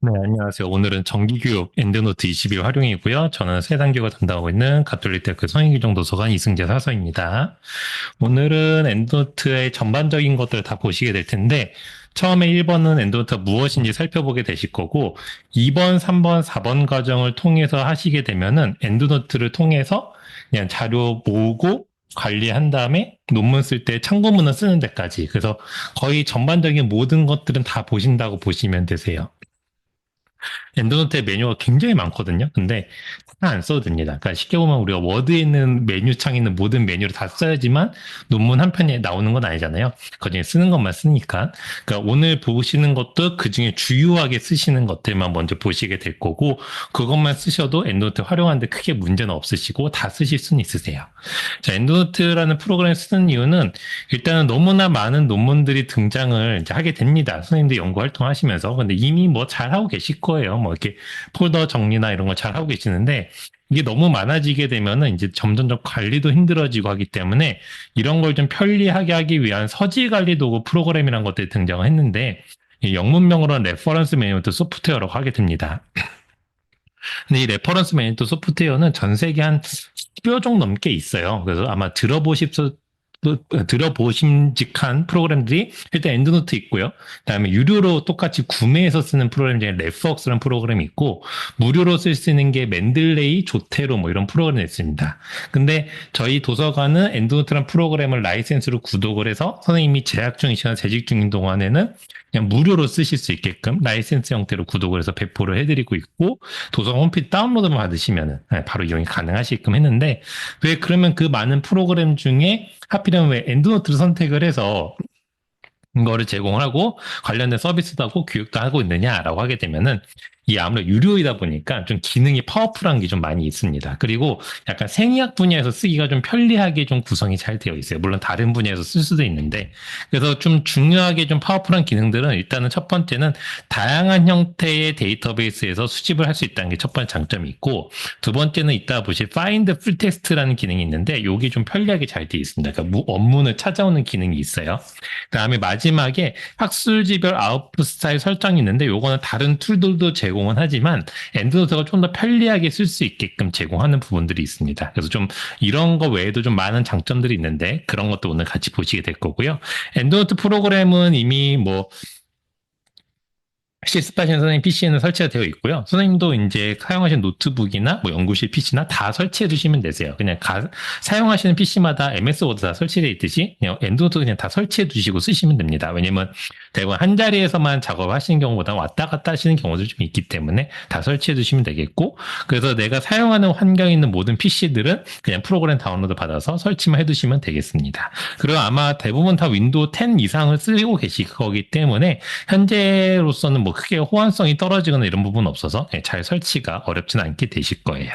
네, 안녕하세요. 오늘은 정기교육 엔드노트 20일 활용이고요. 저는 세단교가 담당하고 있는 가톨릭대학교 성인규정 도서관 이승재 사서입니다. 오늘은 엔드노트의 전반적인 것들을 다 보시게 될 텐데, 처음에 1번은 엔드노트가 무엇인지 살펴보게 되실 거고, 2번, 3번, 4번 과정을 통해서 하시게 되면은 엔드노트를 통해서 그냥 자료 모으고 관리한 다음에 논문 쓸 때 참고문을 쓰는 데까지. 그래서 거의 전반적인 모든 것들은 다 보신다고 보시면 되세요. 엔드노트의 메뉴가 굉장히 많거든요. 근데 다 안 써도 됩니다. 그러니까 쉽게 보면 우리가 워드에 있는 메뉴 창에 있는 모든 메뉴를 다 써야지만 논문 한 편에 나오는 건 아니잖아요. 그중에 쓰는 것만 쓰니까. 그러니까 오늘 보시는 것도 그중에 주요하게 쓰시는 것들만 먼저 보시게 될 거고, 그것만 쓰셔도 엔드노트 활용하는데 크게 문제는 없으시고 다 쓰실 수는 있으세요. 자, 엔드노트라는 프로그램을 쓰는 이유는 일단은 너무나 많은 논문들이 등장을 이제 하게 됩니다. 선생님들 연구 활동하시면서. 근데 이미 뭐 잘하고 계실 거예요. 뭐 이렇게 폴더 정리나 이런 걸 잘하고 계시는데 이게 너무 많아지게 되면은 이제 점점점 관리도 힘들어지고 하기 때문에 이런 걸 좀 편리하게 하기 위한 서지 관리 도구 프로그램이라는 것들이 등장을 했는데 이 영문명으로는 레퍼런스 매니지먼트 소프트웨어라고 하게 됩니다. 근데 이 레퍼런스 매니지먼트 소프트웨어는 전 세계 한 10여 종 넘게 있어요. 그래서 아마 들어보심직한 프로그램들이 일단 엔드노트 있고요. 그다음에 유료로 똑같이 구매해서 쓰는 프로그램 중에 레프웍스라는 프로그램이 있고 무료로 쓸 수 있는 게 맨들레이, 조테로 뭐 이런 프로그램이 있습니다. 근데 저희 도서관은 엔드노트라는 프로그램을 라이센스로 구독을 해서 선생님이 재학 중이시나 재직 중인 동안에는 그냥 무료로 쓰실 수 있게끔 라이센스 형태로 구독을 해서 배포를 해드리고 있고 도서관 홈페이지 다운로드만 받으시면 바로 이용이 가능하시게끔 했는데 왜 그러면 그 많은 프로그램 중에 하필이면 왜 엔드노트를 선택을 해서 이거를 제공을 하고 관련된 서비스도 하고 교육도 하고 있느냐라고 하게 되면은 이 아무래도 유료이다 보니까 좀 기능이 파워풀한 게 좀 많이 있습니다. 그리고 약간 생의학 분야에서 쓰기가 좀 편리하게 좀 구성이 잘 되어 있어요. 물론 다른 분야에서 쓸 수도 있는데 그래서 좀 중요하게 좀 파워풀한 기능들은 일단은 첫 번째는 다양한 형태의 데이터베이스에서 수집을 할 수 있다는 게 첫 번째 장점이 있고 두 번째는 이따 보실 Find Full Text라는 기능이 있는데 이게 좀 편리하게 잘 되어 있습니다. 그러니까 원문을 찾아오는 기능이 있어요. 그다음에 마지막에 학술지별 아웃풋 스타일 설정이 있는데 요거는 다른 툴들도 제공은 하지만 엔드노트가 좀 더 편리하게 쓸 수 있게끔 제공하는 부분들이 있습니다. 그래서 좀 이런 거 외에도 좀 많은 장점들이 있는데 그런 것도 오늘 같이 보시게 될 거고요. 엔드노트 프로그램은 이미 뭐 실습하시는 선생님 PC에는 설치가 되어 있고요. 선생님도 이제 사용하시는 노트북이나 뭐 연구실 PC나 다 설치해 두시면 되세요. 그냥 사용하시는 PC마다 MS 워드 다 설치되어 있듯이 그냥 엔드노트 그냥 다 설치해 두시고 쓰시면 됩니다. 왜냐면 대부분 한 자리에서만 작업하시는 경우보다 왔다 갔다 하시는 경우도 좀 있기 때문에 다 설치해 두시면 되겠고 그래서 내가 사용하는 환경에 있는 모든 PC들은 그냥 프로그램 다운로드 받아서 설치만 해두시면 되겠습니다. 그리고 아마 대부분 다 윈도우 10 이상을 쓰고 계실 거기 때문에 현재로서는 뭐 크게 호환성이 떨어지거나 이런 부분은 없어서 잘 설치가 어렵지는 않게 되실 거예요.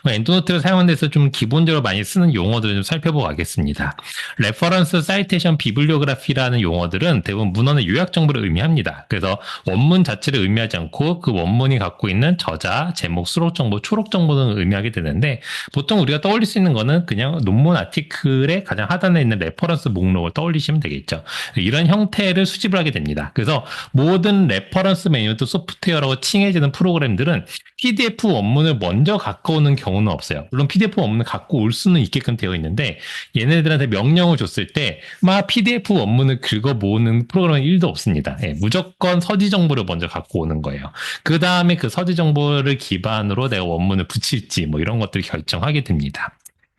엔드노트를 사용하는 데서 좀 기본적으로 많이 쓰는 용어들을 좀 살펴보고 가겠습니다. 레퍼런스, 사이테이션, 비블리오그래피라는 용어들은 대부분 문헌의 요약 정보를 의미합니다. 그래서 원문 자체를 의미하지 않고 그 원문이 갖고 있는 저자, 제목, 수록 정보, 초록 정보 등을 의미하게 되는데 보통 우리가 떠올릴 수 있는 거는 그냥 논문 아티클의 가장 하단에 있는 레퍼런스 목록을 떠올리시면 되겠죠. 이런 형태를 수집을 하게 됩니다. 그래서 모든 레퍼런스 매니지먼트 소프트웨어라고 칭해지는 프로그램들은 PDF 원문을 먼저 갖고 오는 경우는 없어요. 물론 PDF 원문을 갖고 올 수는 있게끔 되어 있는데 얘네들한테 명령을 줬을 때 막 PDF 원문을 긁어 모으는 프로그램은 1도 없습니다. 무조건 서지 정보를 먼저 갖고 오는 거예요. 그 다음에 그 서지 정보를 기반으로 내가 원문을 붙일지 뭐 이런 것들을 결정하게 됩니다.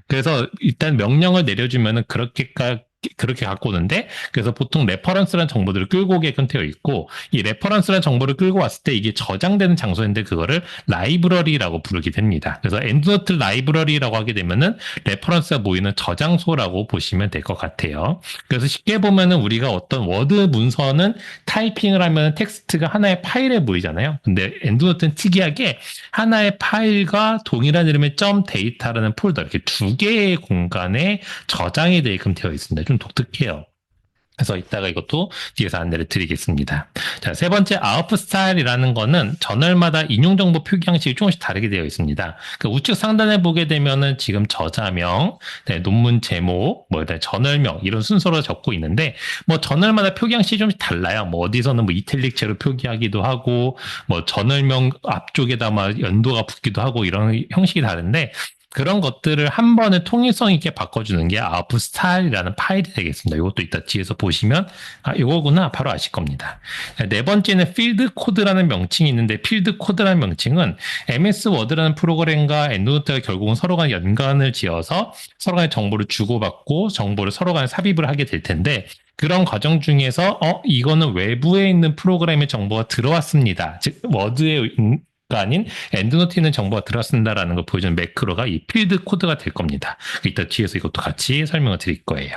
그래서 일단 명령을 내려주면은 그렇게 갖고 오는데 그래서 보통 레퍼런스라는 정보들을 끌고 오게끔 되어 있고 이 레퍼런스라는 정보를 끌고 왔을 때 이게 저장되는 장소인데 그거를 라이브러리라고 부르게 됩니다. 그래서 엔드노트 라이브러리라고 하게 되면은 레퍼런스가 모이는 저장소라고 보시면 될 것 같아요. 그래서 쉽게 보면은 우리가 어떤 워드 문서는 타이핑을 하면 텍스트가 하나의 파일에 모이잖아요. 근데 엔드노트는 특이하게 하나의 파일과 동일한 이름의 점 데이터라는 폴더 이렇게 두 개의 공간에 저장이 되게끔 되어 있습니다. 좀 독특해요. 그래서 이따가 이것도 뒤에서 안내를 드리겠습니다. 자, 세 번째 아웃풋 스타일이라는 거는 저널마다 인용 정보 표기 형식이 조금씩 다르게 되어 있습니다. 그 우측 상단에 보게 되면은 지금 저자명, 네, 논문 제목, 뭐 저널명 이런 순서로 적고 있는데 뭐 저널마다 표기 형식이 좀 달라요. 뭐 어디서는 뭐 이탈릭체로 표기하기도 하고 뭐 저널명 앞쪽에다 막 연도가 붙기도 하고 이런 형식이 다른데 그런 것들을 한 번에 통일성 있게 바꿔주는 게 아웃풋 스타일이라는 파일이 되겠습니다. 이것도 이따 뒤에서 보시면 이거구나 바로 아실 겁니다. 네 번째는 필드 코드라는 명칭이 있는데 필드 코드라는 명칭은 MS 워드라는 프로그램과 엔드노트가 결국은 서로 간에 연관을 지어서 서로 간에 정보를 주고받고 정보를 서로 간에 삽입을 하게 될 텐데 그런 과정 중에서 이거는 외부에 있는 프로그램의 정보가 들어왔습니다. 즉 워드에 가 아닌 엔드노트에 있는 정보가 들어왔습니다라는 걸 보여주는 매크로가 이 필드 코드가 될 겁니다. 이따 뒤에서 이것도 같이 설명을 드릴 거예요.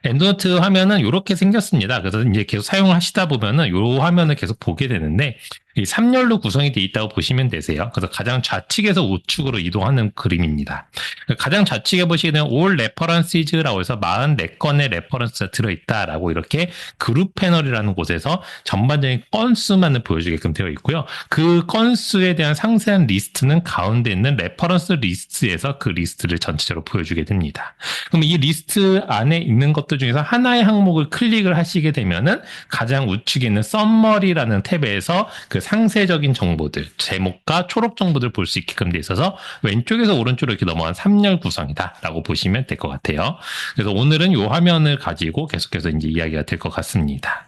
엔드노트 화면은 이렇게 생겼습니다. 그래서 이제 계속 사용을 하시다 보면은 이 화면을 계속 보게 되는데 이 3열로 구성이 되어 있다고 보시면 되세요. 그래서 가장 좌측에서 우측으로 이동하는 그림입니다. 가장 좌측에 보시게 되면 all references라고 해서 44건의 레퍼런스가 들어있다라고 이렇게 그룹 패널이라는 곳에서 전반적인 건수만을 보여주게끔 되어 있고요. 그 건수에 대한 상세한 리스트는 가운데 있는 레퍼런스 리스트에서 그 리스트를 전체적으로 보여주게 됩니다. 그럼 이 리스트 안에 있는 것들 중에서 하나의 항목을 클릭을 하시게 되면은 가장 우측에 있는 썸머리라는 탭에서 그 상세적인 정보들, 제목과 초록 정보들을 볼 수 있게끔 돼 있어서 왼쪽에서 오른쪽으로 이렇게 넘어간 3열 구성이다라고 보시면 될 것 같아요. 그래서 오늘은 이 화면을 가지고 계속해서 이제 이야기가 될 것 같습니다.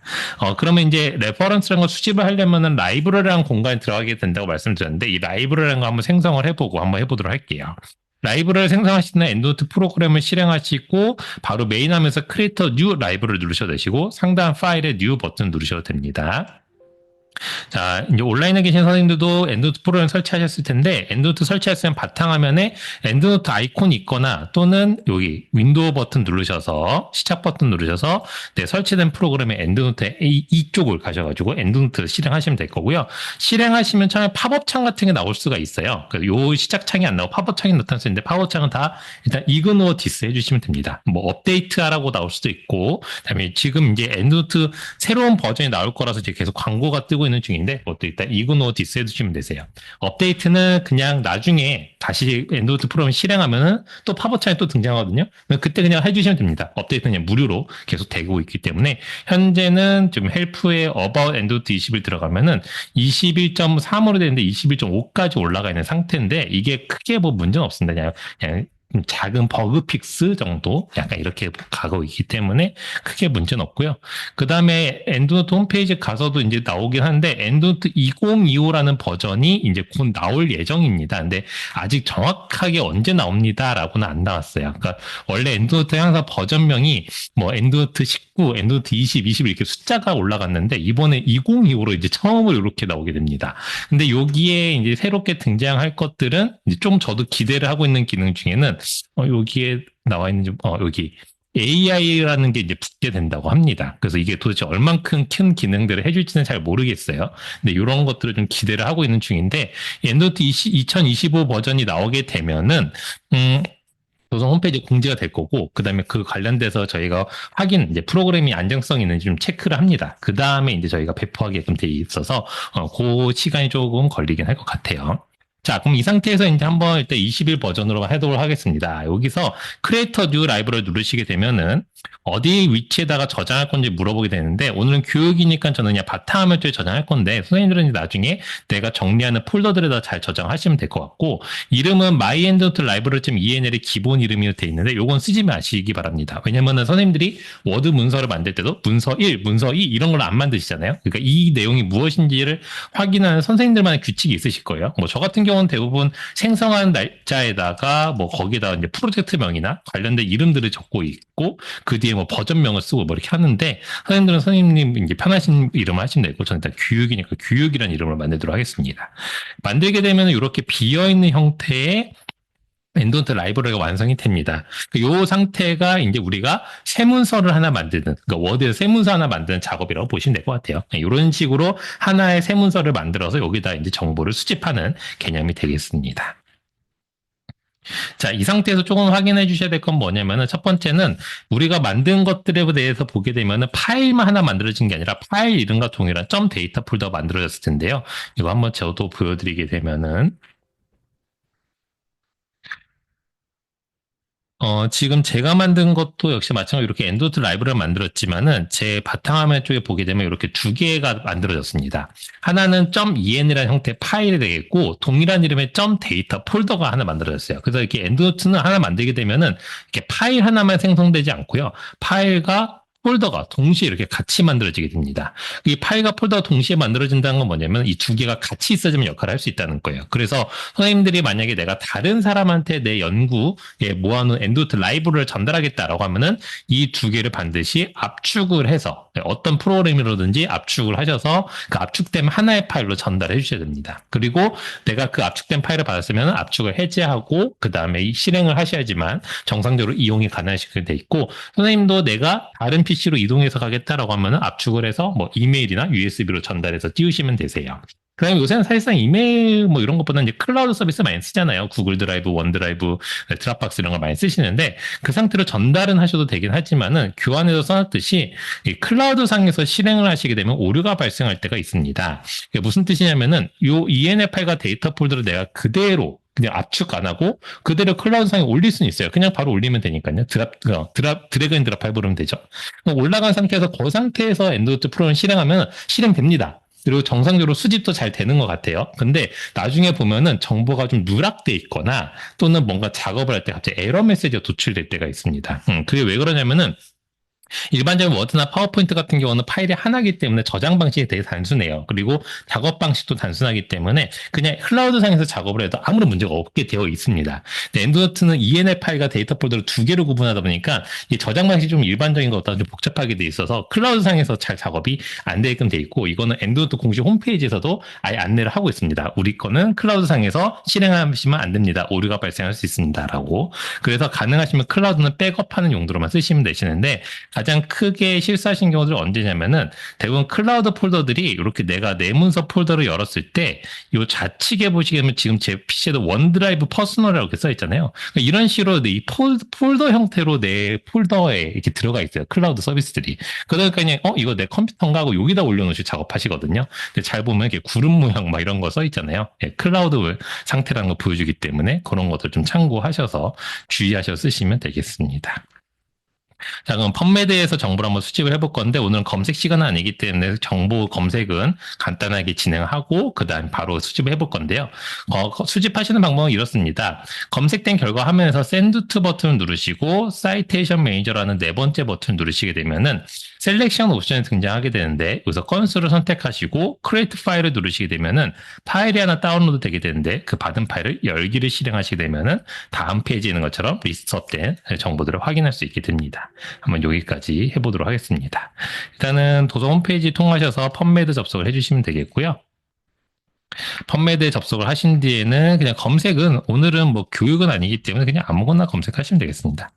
그러면 이제 레퍼런스라는 걸 수집을 하려면은 라이브러리라는 공간에 들어가게 된다고 말씀드렸는데 이 라이브러리라는 거 한번 생성을 해보고 한번 해보도록 할게요. 라이브러리를 생성하시는 엔드노트 프로그램을 실행하시고 바로 메인 하면서 크리에이터 뉴 라이브러리를 누르셔도 되시고 상단 파일에 뉴 버튼 누르셔도 됩니다. 자, 이제 온라인에 계신 선생님들도 엔드노트 프로그램 설치하셨을 텐데 엔드노트 설치했으면 바탕화면에 엔드노트 아이콘이 있거나 또는 여기 윈도우 버튼 누르셔서 시작 버튼 누르셔서 네, 설치된 프로그램의 엔드노트 이쪽을 가셔가지고 엔드노트 실행하시면 될 거고요. 실행하시면 처음에 팝업 창 같은 게 나올 수가 있어요. 그래서 요 시작 창이 안 나오고 팝업 창이 나타날 수 있는데 팝업 창은 다 일단 이그노어 디스 해주시면 됩니다. 뭐 업데이트하라고 나올 수도 있고 그다음에 지금 이제 엔드노트 새로운 버전이 나올 거라서 이제 계속 광고가 뜨고 있는 중인데 그것도 일단 이그노어 디스 해두시면 되세요. 업데이트는 그냥 나중에 다시 엔드노트 프로그램 실행하면은 또 팝업 창이 또 등장하거든요. 그때 그냥 해주시면 됩니다. 업데이트는 그냥 무료로 계속 되고 있기 때문에 현재는 지금 헬프에 About 엔드노트 20일 들어가면은 21.3으로 되는데 21.5까지 올라가 있는 상태인데 이게 크게 뭐 문제는 없습니다. 그냥 작은 버그 픽스 정도 약간 이렇게 가고 있기 때문에 크게 문제는 없고요. 그 다음에 엔드노트 홈페이지 가서도 이제 나오긴 하는데 엔드노트 2025라는 버전이 이제 곧 나올 예정입니다. 근데 아직 정확하게 언제 나옵니다라고는 안 나왔어요. 그러니까 원래 엔드노트 항상 버전명이 뭐 엔드노트 19, 엔드노트 20, 21 이렇게 숫자가 올라갔는데 이번에 2025로 이제 처음으로 이렇게 나오게 됩니다. 근데 여기에 이제 새롭게 등장할 것들은 이제 좀 저도 기대를 하고 있는 기능 중에는 여기에 나와 있는 여기 AI라는 게 이제 붙게 된다고 합니다. 그래서 이게 도대체 얼만큼 큰 기능들을 해줄지는 잘 모르겠어요. 근데 이런 것들을 좀 기대를 하고 있는 중인데 엔드노트 2025 버전이 나오게 되면은 우선 홈페이지에 공지가 될 거고 그다음에 그 관련돼서 저희가 확인 이제 프로그램이 안정성이 있는지 좀 체크를 합니다. 그다음에 이제 저희가 배포하게끔 돼 있어서 그 시간이 조금 걸리긴 할 것 같아요. 자, 그럼 이 상태에서 이제 한번 일단 20일 버전으로 해보도록 하겠습니다. 여기서 크리에이터 뉴 라이브러리 누르시게 되면은 어디 위치에다가 저장할 건지 물어보게 되는데 오늘은 교육이니까 저는 그냥 바탕화면 쪽에 저장할 건데 선생님들은 이제 나중에 내가 정리하는 폴더들에다 잘 저장하시면 될 것 같고 이름은 myendnote.library.enl이 기본 이름이 돼 있는데 요건 쓰지 마시기 바랍니다. 왜냐면은 선생님들이 워드 문서를 만들 때도 문서 1, 문서 2 이런 걸 안 만드시잖아요. 그러니까 이 내용이 무엇인지를 확인하는 선생님들만의 규칙이 있으실 거예요. 뭐 저 같은 경우는 대부분 생성한 날짜에다가 뭐 거기다 이제 프로젝트명이나 관련된 이름들을 적고 있고 그 뒤에 뭐 버전명을 쓰고 뭐 이렇게 하는데 선생님들은 선생님 이제 편하신 이름을 하시면 되고 저는 일단 교육이니까 교육이라는 이름을 만들도록 하겠습니다. 만들게 되면 이렇게 비어있는 형태의 엔드노트 라이브러리가 완성이 됩니다. 이 상태가 이제 우리가 세문서를 하나 만드는, 그러니까 워드에서 세문서 하나 만드는 작업이라고 보시면 될 것 같아요. 이런 식으로 하나의 세문서를 만들어서 여기다 이제 정보를 수집하는 개념이 되겠습니다. 자, 이 상태에서 조금 확인해 주셔야 될 건 뭐냐면은 첫 번째는 우리가 만든 것들에 대해서 보게 되면은 파일만 하나 만들어진 게 아니라 파일 이름과 동일한 점 데이터 폴더가 만들어졌을 텐데요. 이거 한번 저도 보여드리게 되면은 지금 제가 만든 것도 역시 마찬가지로 이렇게 엔도트 라이브러리를 만들었지만은 제 바탕화면 쪽에 보게 되면 이렇게 두 개가 만들어졌습니다. 하나는 .en이라는 형태의 파일이 되겠고 동일한 이름의 .data 폴더가 하나 만들어졌어요. 그래서 이렇게 엔도트는 하나 만들게 되면은 이렇게 파일 하나만 생성되지 않고요. 파일과 폴더가 동시에 이렇게 같이 만들어지게 됩니다. 이 파일과 폴더가 동시에 만들어진다는 건 뭐냐면 이 두 개가 같이 있어지면 역할을 할 수 있다는 거예요. 그래서 선생님들이 만약에 내가 다른 사람한테 내 연구에 모아놓은 엔도트 라이브러리를 전달하겠다라고 하면은 이 두 개를 반드시 압축을 해서 어떤 프로그램이라든지 압축을 하셔서 그 압축된 하나의 파일로 전달해 주셔야 됩니다. 그리고 내가 그 압축된 파일을 받았으면 압축을 해제하고 그 다음에 실행을 하셔야지만 정상적으로 이용이 가능하시게 돼 있고 선생님도 내가 다른 PC로 이동해서 가겠다라고 하면은 압축을 해서 뭐 이메일이나 USB로 전달해서 띄우시면 되세요. 그다음에 요새는 사실상 이메일 뭐 이런 것보다는 이제 클라우드 서비스 많이 쓰잖아요. 구글 드라이브, 원드라이브, 드랍박스 이런 걸 많이 쓰시는데 그 상태로 전달은 하셔도 되긴 하지만은 교환에서 써놨듯이 이 클라우드 상에서 실행을 하시게 되면 오류가 발생할 때가 있습니다. 이게 무슨 뜻이냐면은 요 ENF 파일과 데이터 폴더를 내가 그대로 그냥 압축 안 하고 그대로 클라우드 상에 올릴 수는 있어요. 그냥 바로 올리면 되니까요. 드래그 앤 드랍 해버리면 되죠. 올라간 상태에서 그 상태에서 엔드노트 프로그램 실행하면 실행됩니다. 그리고 정상적으로 수집도 잘 되는 것 같아요. 근데 나중에 보면은 정보가 좀 누락돼 있거나 또는 뭔가 작업을 할 때 갑자기 에러 메시지가 도출될 때가 있습니다. 그게 왜 그러냐면은 일반적인 워드나 파워포인트 같은 경우는 파일이 하나이기 때문에 저장 방식이 되게 단순해요. 그리고 작업 방식도 단순하기 때문에 그냥 클라우드상에서 작업을 해도 아무런 문제가 없게 되어 있습니다. 엔드노트는 ENF 파일과 데이터 폴더를 두 개로 구분하다 보니까 이 저장 방식이 좀 일반적인 것보다 좀 복잡하게 돼 있어서 클라우드상에서 잘 작업이 안 되게끔 돼 있고 이거는 엔드노트 공식 홈페이지에서도 아예 안내를 하고 있습니다. 우리 거는 클라우드상에서 실행하시면 안 됩니다. 오류가 발생할 수 있습니다라고. 그래서 가능하시면 클라우드는 백업하는 용도로만 쓰시면 되시는데 가장 크게 실수하신 경우들은 언제냐면은 대부분 클라우드 폴더들이 이렇게 내가 내 문서 폴더를 열었을 때 이 좌측에 보시게 되면 지금 제 PC에도 원드라이브 퍼스널이라고 이렇게 써 있잖아요. 그러니까 이런 식으로 이 폴더 형태로 내 폴더에 이렇게 들어가 있어요. 클라우드 서비스들이. 그러니까 그냥 이거 내 컴퓨터인가 하고 여기다 올려놓으시고 작업하시거든요. 근데 잘 보면 이렇게 구름 모양 막 이런 거 써 있잖아요. 예, 클라우드 상태라는 거 보여주기 때문에 그런 것들 좀 참고하셔서 주의하셔서 쓰시면 되겠습니다. 자, 그럼 펌메드에서 정보를 한번 수집을 해볼 건데 오늘은 검색 시간은 아니기 때문에 정보 검색은 간단하게 진행하고 그 다음 바로 수집을 해볼 건데요. 수집하시는 방법은 이렇습니다. 검색된 결과 화면에서 Send to 버튼을 누르시고 Citation Manager라는 네 번째 버튼을 누르시게 되면은 셀렉션 옵션이 등장하게 되는데 여기서 건수를 선택하시고 Create 파일을 누르시게 되면은 파일이 하나 다운로드 되게 되는데 그 받은 파일을 열기를 실행하시게 되면은 다음 페이지에 있는 것처럼 리스트업된 정보들을 확인할 수 있게 됩니다. 한번 여기까지 해보도록 하겠습니다. 일단은 도서 홈페이지 통하셔서 펌메드 접속을 해주시면 되겠고요. 펌메드에 접속을 하신 뒤에는 그냥 검색은 오늘은 뭐 교육은 아니기 때문에 그냥 아무거나 검색하시면 되겠습니다.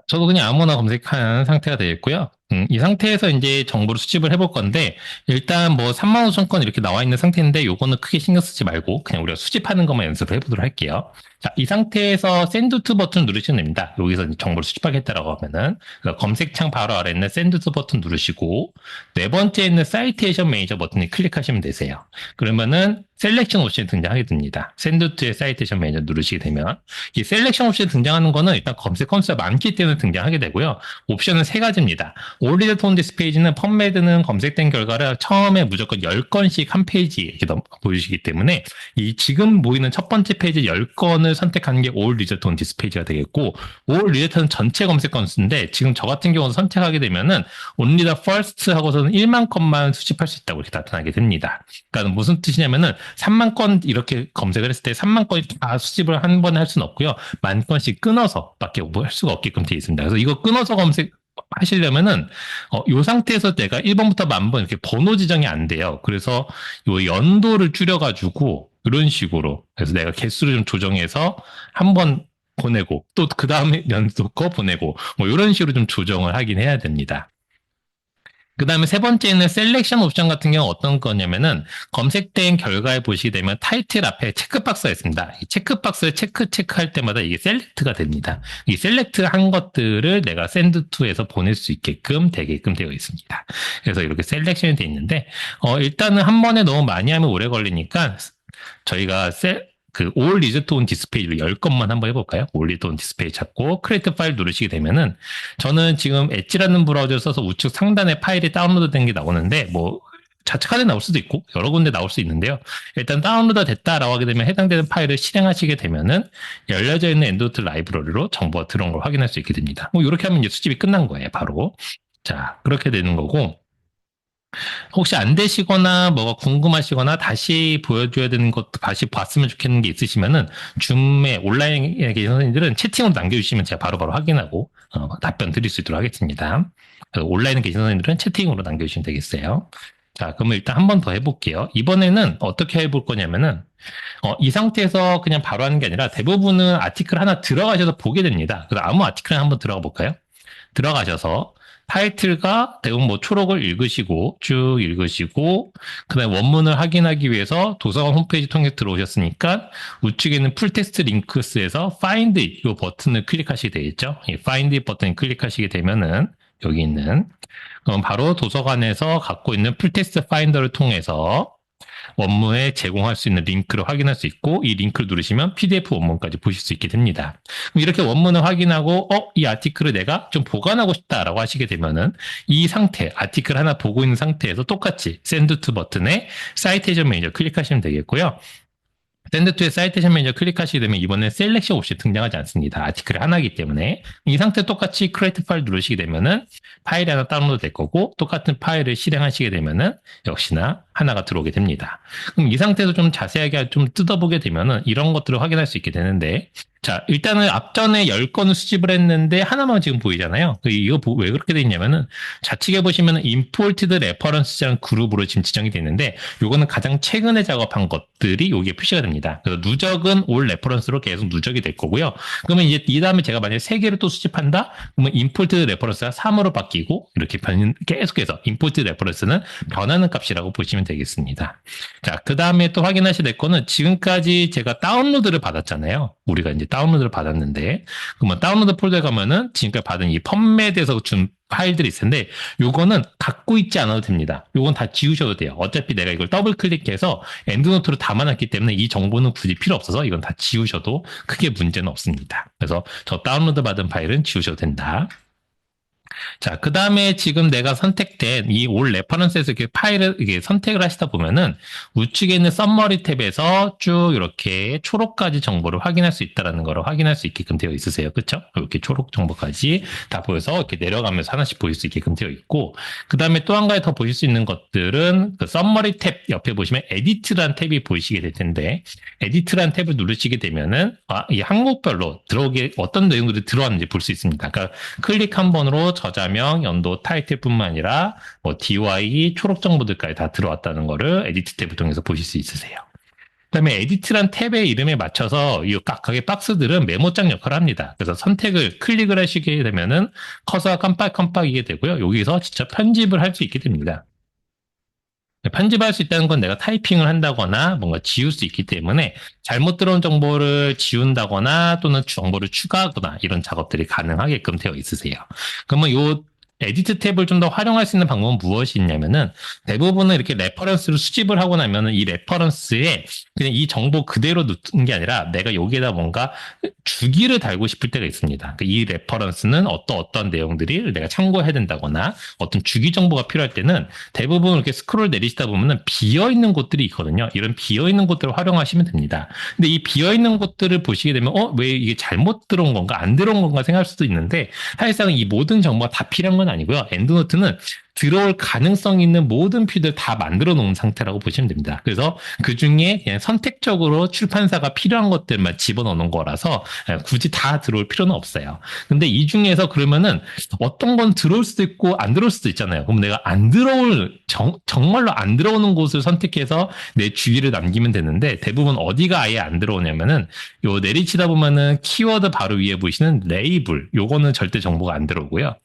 저도 그냥 아무나 검색한 상태가 되겠고요. 이 상태에서 이제 정보를 수집을 해볼 건데, 일단 뭐 3만 5천 건 이렇게 나와 있는 상태인데, 요거는 크게 신경 쓰지 말고, 그냥 우리가 수집하는 것만 연습을 해보도록 할게요. 자, 이 상태에서 Send to 버튼 누르시면 됩니다. 여기서 정보를 수집하겠다라고 하면은, 검색창 바로 아래 있는 Send to 버튼 누르시고, 네 번째에 있는 Citation Manager 버튼을 클릭하시면 되세요. 그러면은, 셀렉션 옵션이 등장하게 됩니다. Send to의 Citation Manager 누르시게 되면, 이 셀렉션 옵션이 등장하는 거는 일단 검색 건수가 많기 때문에 등장하게 되고요. 옵션은 세 가지입니다. All Result on this page는 펌메드는 검색된 결과를 처음에 무조건 10건씩 한 페이지 이렇게 보여주시기 때문에 이 지금 보이는 첫 번째 페이지 10건을 선택하는 게 All Result on this page가 되겠고 All Result는 전체 검색 건수인데 지금 저 같은 경우는 선택하게 되면은 Only the first 하고서는 1만 건만 수집할 수 있다고 이렇게 나타나게 됩니다. 그러니까 무슨 뜻이냐면은 3만 건 이렇게 검색을 했을 때 3만 건이 다 수집을 한 번에 할 수는 없고요. 만 건씩 끊어서 밖에 할 수가 없게끔 되어 있습니다. 그래서 이거 끊어서 검색 하시려면은 이 상태에서 내가 1번부터 10,000번 이렇게 번호 지정이 안 돼요. 그래서 이 연도를 줄여가지고 이런 식으로 그래서 내가 개수를 좀 조정해서 한번 보내고 또 그 다음에 연도 거 보내고 뭐 이런 식으로 좀 조정을 하긴 해야 됩니다. 그 다음에 세 번째는 셀렉션 옵션 같은 경우 어떤 거냐면은 검색된 결과에 보시게 되면 타이틀 앞에 체크박스가 있습니다. 이 체크박스를 체크할 때마다 이게 셀렉트가 됩니다. 이 셀렉트 한 것들을 내가 샌드2에서 보낼 수 있게끔 되게끔 되어 있습니다. 그래서 이렇게 셀렉션이 되어 있는데, 일단은 한 번에 너무 많이 하면 오래 걸리니까 저희가 올 리스트 온 디스플레이를 10건만 한번 해볼까요? 올 리스트 온 디스플레이 찾고 크리에이트 파일 누르시게 되면은 저는 지금 엣지라는 브라우저를 써서 우측 상단에 파일이 다운로드 된 게 나오는데 뭐 좌측 하단에 나올 수도 있고 여러 군데 나올 수 있는데요. 일단 다운로드 됐다라고 하게 되면 해당되는 파일을 실행하시게 되면은 열려져 있는 엔드노트 라이브러리로 정보가 들어온 걸 확인할 수 있게 됩니다. 뭐 이렇게 하면 이제 수집이 끝난 거예요, 바로. 자, 그렇게 되는 거고. 혹시 안 되시거나 뭐가 궁금하시거나 다시 보여줘야 되는 것도 다시 봤으면 좋겠는 게 있으시면은 줌에 온라인에 계신 선생님들은 채팅으로 남겨주시면 제가 바로바로 확인하고 답변 드릴 수 있도록 하겠습니다. 온라인에 계신 선생님들은 채팅으로 남겨주시면 되겠어요. 자, 그러면 일단 한 번 더 해볼게요. 이번에는 어떻게 해볼 거냐면은 이 상태에서 그냥 바로 하는 게 아니라 대부분은 아티클 하나 들어가셔서 보게 됩니다. 그래서 아무 아티클 한번 들어가 볼까요? 들어가셔서 타이틀과 대부분 뭐 초록을 읽으시고 쭉 읽으시고 그다음에 원문을 확인하기 위해서 도서관 홈페이지 통해서 들어오셨으니까 우측에 있는 풀텍스트 링크스에서 Find It 이 버튼을 클릭하시게 되겠죠. 이 Find It 버튼을 클릭하시게 되면은 여기 있는 그럼 바로 도서관에서 갖고 있는 풀텍스트 파인더를 통해서 원문에 제공할 수 있는 링크를 확인할 수 있고 이 링크를 누르시면 PDF 원문까지 보실 수 있게 됩니다. 그럼 이렇게 원문을 확인하고 이 아티클을 내가 좀 보관하고 싶다라고 하시게 되면은 이 상태 아티클 하나 보고 있는 상태에서 똑같이 Send to 버튼에 사이테이션 매니저 클릭하시면 되겠고요. 샌드2의 사이테이션 매니저 클릭하시게 되면 이번에 셀렉션 옵션이 등장하지 않습니다. 아티클이 하나이기 때문에 이 상태 똑같이 크리에이트 파일 누르시게 되면은 파일이 하나 다운로드 될 거고 똑같은 파일을 실행하시게 되면은 역시나 하나가 들어오게 됩니다. 그럼 이 상태에서 좀 자세하게 좀 뜯어보게 되면은 이런 것들을 확인할 수 있게 되는데 자, 일단은 앞전에 10건을 수집을 했는데 하나만 지금 보이잖아요. 이거 왜 그렇게 돼 있냐면은 좌측에 보시면은 imported reference라는 그룹으로 지금 지정이 되어 있는데 요거는 가장 최근에 작업한 것들이 여기에 표시가 됩니다. 그래서 누적은 올 레퍼런스로 계속 누적이 될 거고요. 그러면 이제 이 다음에 제가 만약에 3개를 또 수집한다? 그러면 imported reference가 3으로 바뀌고 이렇게 계속해서 imported reference는 변하는 값이라고 보시면 되겠습니다. 자, 그 다음에 또 확인하셔야 될 거는 지금까지 제가 다운로드를 받았잖아요. 우리가 이제 다운로드를 받았는데 그러면 다운로드 폴더에 가면은 지금까지 받은 이 펌맷에서 준 파일들이 있을 텐데 요거는 갖고 있지 않아도 됩니다. 요건 다 지우셔도 돼요. 어차피 내가 이걸 더블 클릭해서 엔드노트로 담아놨기 때문에 이 정보는 굳이 필요 없어서 이건 다 지우셔도 크게 문제는 없습니다. 그래서 저 다운로드 받은 파일은 지우셔도 된다. 자, 그 다음에 지금 내가 선택된 이 올 레퍼런스에서 이렇게 파일을 이렇게 선택을 하시다 보면은 우측에 있는 썸머리 탭에서 쭉 이렇게 초록까지 정보를 확인할 수 있다는 걸 확인할 수 있게끔 되어 있으세요. 그렇죠? 이렇게 초록 정보까지 다 보여서 이렇게 내려가면서 하나씩 보일 수 있게끔 되어 있고 그 다음에 또 한 가지 더 보실 수 있는 것들은 그 썸머리 탭 옆에 보시면 에디트란 탭이 보이시게 될 텐데 에디트란 탭을 누르시게 되면은 이 항목별로 들어오게 어떤 내용들이 들어왔는지 볼 수 있습니다. 그러니까 클릭 한 번으로 저자명, 연도, 타이틀뿐만 아니라 뭐 DY, 초록 정보들까지 다 들어왔다는 거를 에디트 탭을 통해서 보실 수 있으세요. 그다음에 에디트란 탭의 이름에 맞춰서 이 각각의 박스들은 메모장 역할을 합니다. 그래서 선택을 클릭을 하시게 되면은 커서가 깜빡깜빡이게 되고요. 여기서 직접 편집을 할 수 있게 됩니다. 편집할 수 있다는 건 내가 타이핑을 한다거나 뭔가 지울 수 있기 때문에 잘못 들어온 정보를 지운다거나 또는 정보를 추가하거나 이런 작업들이 가능하게끔 되어 있으세요. 그러면 요 에디트 탭을 좀 더 활용할 수 있는 방법은 무엇이 있냐면은 대부분은 이렇게 레퍼런스를 수집을 하고 나면은 이 레퍼런스에 그냥 이 정보 그대로 넣는 게 아니라 내가 여기에다 뭔가 주기를 달고 싶을 때가 있습니다. 그러니까 이 레퍼런스는 어떤 내용들이 내가 참고해야 된다거나 어떤 주기 정보가 필요할 때는 대부분 이렇게 스크롤 내리시다 보면은 비어 있는 곳들이 있거든요. 이런 비어 있는 곳들을 활용하시면 됩니다. 근데 이 비어 있는 곳들을 보시게 되면 왜 이게 잘못 들어온 건가 안 들어온 건가 생각할 수도 있는데 사실상 이 모든 정보가 다 필요한 건 아니고요. 엔드노트는 들어올 가능성 있는 모든 필드를 다 만들어 놓은 상태라고 보시면 됩니다. 그래서 그 중에 그냥 선택적으로 출판사가 필요한 것들만 집어넣는 거라서 굳이 다 들어올 필요는 없어요. 근데 이 중에서 그러면은 어떤 건 들어올 수도 있고 안 들어올 수도 있잖아요. 그럼 내가 안 들어올, 정말로 안 들어오는 곳을 선택해서 내 주의를 남기면 되는데 대부분 어디가 아예 안 들어오냐면은 요 내리치다 보면은 키워드 바로 위에 보이시는 레이블, 요거는 절대 정보가 안 들어오고요.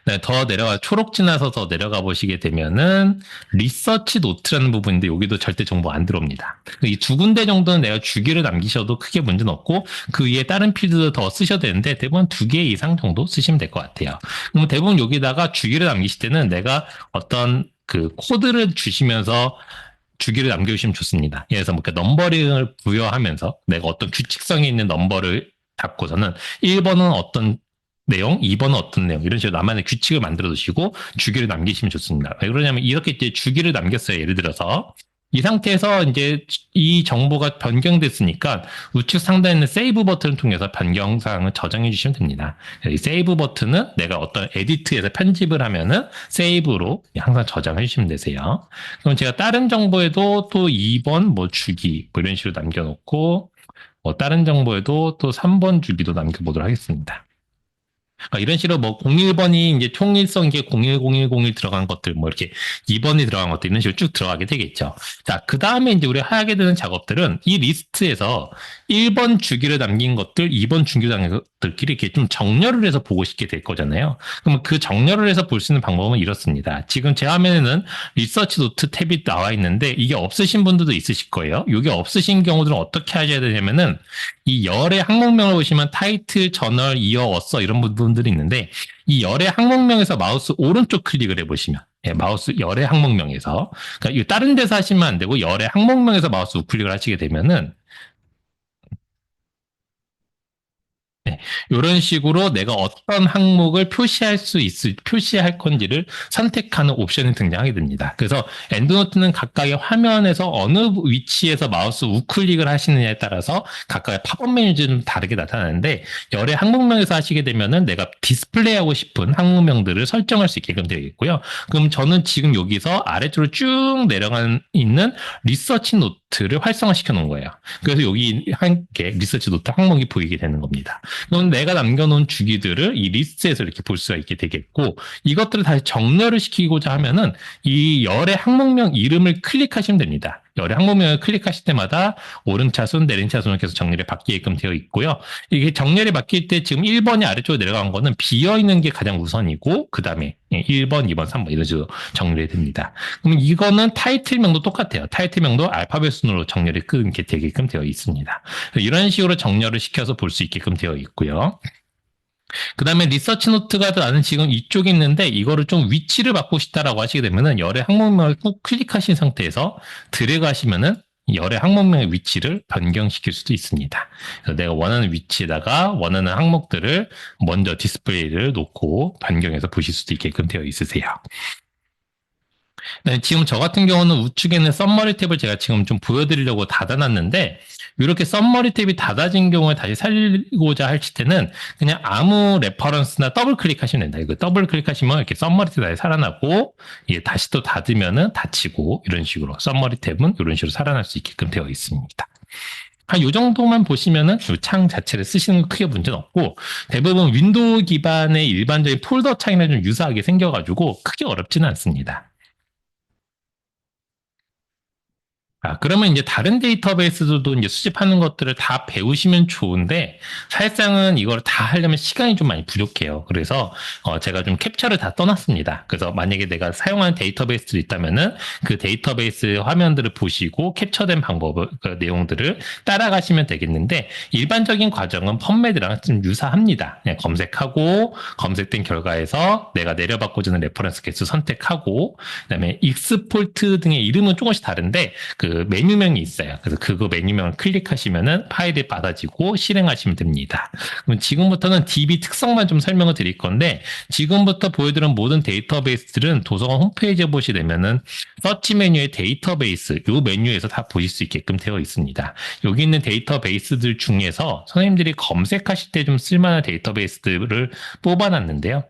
네, 더 내려가 초록 지나서 더 내려가 보시게 되면은 리서치 노트라는 부분인데 여기도 절대 정보 안 들어옵니다. 이 두 군데 정도는 내가 주기를 남기셔도 크게 문제는 없고 그 위에 다른 필드도 더 쓰셔도 되는데 대부분 2개 이상 정도 쓰시면 될 것 같아요. 그럼 대부분 여기다가 주기를 남기실 때는 내가 어떤 그 코드를 주시면서 주기를 남겨주시면 좋습니다. 그래서 뭐 넘버링을 부여하면서 내가 어떤 규칙성이 있는 넘버를 잡고서는 1번은 어떤 내용, 2번은 어떤 내용 이런 식으로 나만의 규칙을 만들어 두시고 주기를 남기시면 좋습니다. 왜 그러냐면 이렇게 이제 주기를 남겼어요. 예를 들어서 이 상태에서 이제 이 정보가 변경됐으니까 우측 상단에 있는 세이브 버튼을 통해서 변경 사항을 저장해 주시면 됩니다. 이 세이브 버튼은 내가 어떤 에디트에서 편집을 하면은 세이브로 항상 저장해 주시면 되세요. 그럼 제가 다른 정보에도 또 2번 뭐 주기 뭐 이런 식으로 남겨놓고 뭐 다른 정보에도 또 3번 주기도 남겨보도록 하겠습니다. 이런 식으로 뭐 01번이 이제 총일성 이게 010101 들어간 것들 뭐 이렇게 2번이 들어간 것들 이런 식으로 쭉 들어가게 되겠죠. 자, 그 다음에 이제 우리 하게 되는 작업들은 이 리스트에서 1번 주기를 남긴 것들, 2번 주기를 남긴 것들끼리 이렇게 좀 정렬을 해서 보고 싶게 될 거잖아요. 그러면 그 정렬을 해서 볼 수 있는 방법은 이렇습니다. 지금 제 화면에는 리서치 노트 탭이 나와 있는데 이게 없으신 분들도 있으실 거예요. 이게 없으신 경우들은 어떻게 하셔야 되냐면은 이 열의 항목명을 보시면 타이틀, 저널, 이어, 어서 이런 부분들이 있는데 이 열의 항목명에서 마우스 오른쪽 클릭을 해보시면 마우스 열의 항목명에서 그러니까 다른 데서 하시면 안 되고 열의 항목명에서 마우스 우클릭을 하시게 되면은 이런 식으로 내가 어떤 항목을 표시할 건지를 선택하는 옵션이 등장하게 됩니다. 그래서 엔드노트는 각각의 화면에서 어느 위치에서 마우스 우클릭을 하시느냐에 따라서 각각의 팝업 메뉴들이 좀 다르게 나타나는데 열의 항목명에서 하시게 되면은 내가 디스플레이하고 싶은 항목명들을 설정할 수 있게끔 되어 있고요. 그럼 저는 지금 여기서 아래쪽으로 쭉 내려가 있는 리서치 노트를 활성화시켜 놓은 거예요. 그래서 여기 한 개 리서치 노트 항목이 보이게 되는 겁니다. 그럼 내가 남겨놓은 주기들을 이 리스트에서 이렇게 볼 수가 있게 되겠고 이것들을 다시 정렬을 시키고자 하면은 이 열의 항목명 이름을 클릭하시면 됩니다. 열의 항목명을 클릭하실 때마다 오른차순, 내림차순을 계속 정렬이 바뀌게끔 되어 있고요. 이게 정렬이 바뀔 때 지금 1번이 아래쪽으로 내려간 거는 비어있는 게 가장 우선이고 그 다음에 1번, 2번, 3번 이런 식으로 정렬이 됩니다. 그럼 이거는 타이틀명도 똑같아요. 타이틀명도 알파벳 순으로 정렬이 끊게 되게끔 되어 있습니다. 이런 식으로 정렬을 시켜서 볼 수 있게끔 되어 있고요. 그 다음에 리서치 노트가 나는 지금 이쪽에 있는데 이거를 좀 위치를 바꾸고 싶다라고 하시게 되면은 열의 항목명을 꾹 클릭하신 상태에서 드래그 하시면은 열의 항목명의 위치를 변경시킬 수도 있습니다. 그래서 내가 원하는 위치에다가 원하는 항목들을 먼저 디스플레이를 놓고 변경해서 보실 수도 있게끔 되어 있으세요. 네, 지금 저 같은 경우는 우측에 있는 썸머리 탭을 제가 지금 좀 보여드리려고 닫아놨는데 이렇게 썸머리 탭이 닫아진 경우에 다시 살리고자 하실 때는 그냥 아무 레퍼런스나 더블 클릭하시면 된다. 이거 더블 클릭하시면 이렇게 썸머리 탭 다시 살아나고 이게 다시 또 닫으면은 닫히고 이런 식으로 썸머리 탭은 이런 식으로 살아날 수 있게끔 되어 있습니다. 한 요 정도만 보시면은 이 창 자체를 쓰시는 거 크게 문제는 없고 대부분 윈도우 기반의 일반적인 폴더 창이랑 좀 유사하게 생겨가지고 크게 어렵지는 않습니다. 그러면 이제 다른 데이터베이스들도 이제 수집하는 것들을 다 배우시면 좋은데, 사실상은 이걸 다 하려면 시간이 좀 많이 부족해요. 그래서, 제가 좀 캡처를 다 떠났습니다. 그래서 만약에 내가 사용하는 데이터베이스들이 있다면은 그 데이터베이스 화면들을 보시고 캡처된 그 내용들을 따라가시면 되겠는데, 일반적인 과정은 펌메드랑 좀 유사합니다. 그냥 검색하고, 검색된 결과에서 내가 내려받고자 하는 레퍼런스 개수 선택하고, 그 다음에 익스포트 등의 이름은 조금씩 다른데, 그 메뉴명이 있어요. 그래서 그거 메뉴명을 클릭하시면은 파일이 받아지고 실행하시면 됩니다. 그럼 지금부터는 DB 특성만 좀 설명을 드릴 건데 지금부터 보여드린 모든 데이터베이스들은 도서관 홈페이지에 보시게 되면은 서치 메뉴의 데이터베이스 이 메뉴에서 다 보실 수 있게끔 되어 있습니다. 여기 있는 데이터베이스들 중에서 선생님들이 검색하실 때 좀 쓸만한 데이터베이스들을 뽑아놨는데요.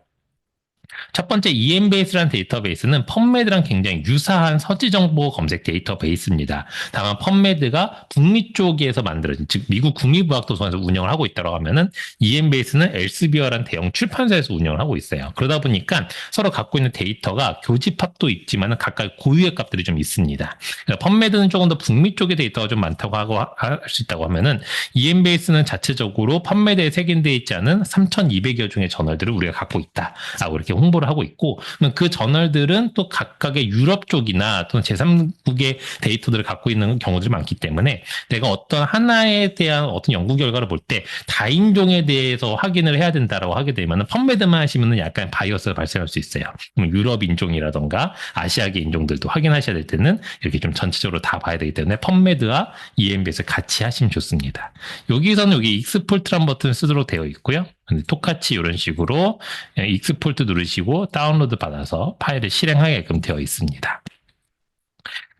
첫 번째 EMBase라는 데이터베이스는 펀메드랑 굉장히 유사한 서지정보 검색 데이터베이스입니다. 다만 펀메드가 북미 쪽에서 만들어진, 즉 미국 국립과학도서관에서 운영을 하고 있다고 하면은 EMBase는 엘스비어라는 대형 출판사에서 운영을 하고 있어요. 그러다 보니까 서로 갖고 있는 데이터가 교집합도 있지만 각각 고유의 값들이 좀 있습니다. 그러니까 펀메드는 조금 더 북미 쪽의 데이터가 좀 많다고 하고 할 수 있다고 하면은 EMBase는 자체적으로 펀메드에 색인되어 있지 않은 3,200여 종의 저널들을 우리가 갖고 있다라고 이렇게 홍보를 하고 있고, 그 저널들은 또 각각의 유럽 쪽이나 또는 제3국의 데이터들을 갖고 있는 경우들이 많기 때문에 내가 어떤 하나에 대한 어떤 연구 결과를 볼 때 다인종에 대해서 확인을 해야 된다라고 하게 되면 펀메드만 하시면 약간 바이어스가 발생할 수 있어요. 유럽 인종이라던가 아시아계 인종들도 확인하셔야 될 때는 이렇게 좀 전체적으로 다 봐야 되기 때문에 펀메드와 EMB에서 같이 하시면 좋습니다. 여기서는 여기 익스폴트란 버튼을 쓰도록 되어 있고요. 똑같이 이런 식으로 익스포트 누르시고 다운로드 받아서 파일을 실행하게끔 되어 있습니다.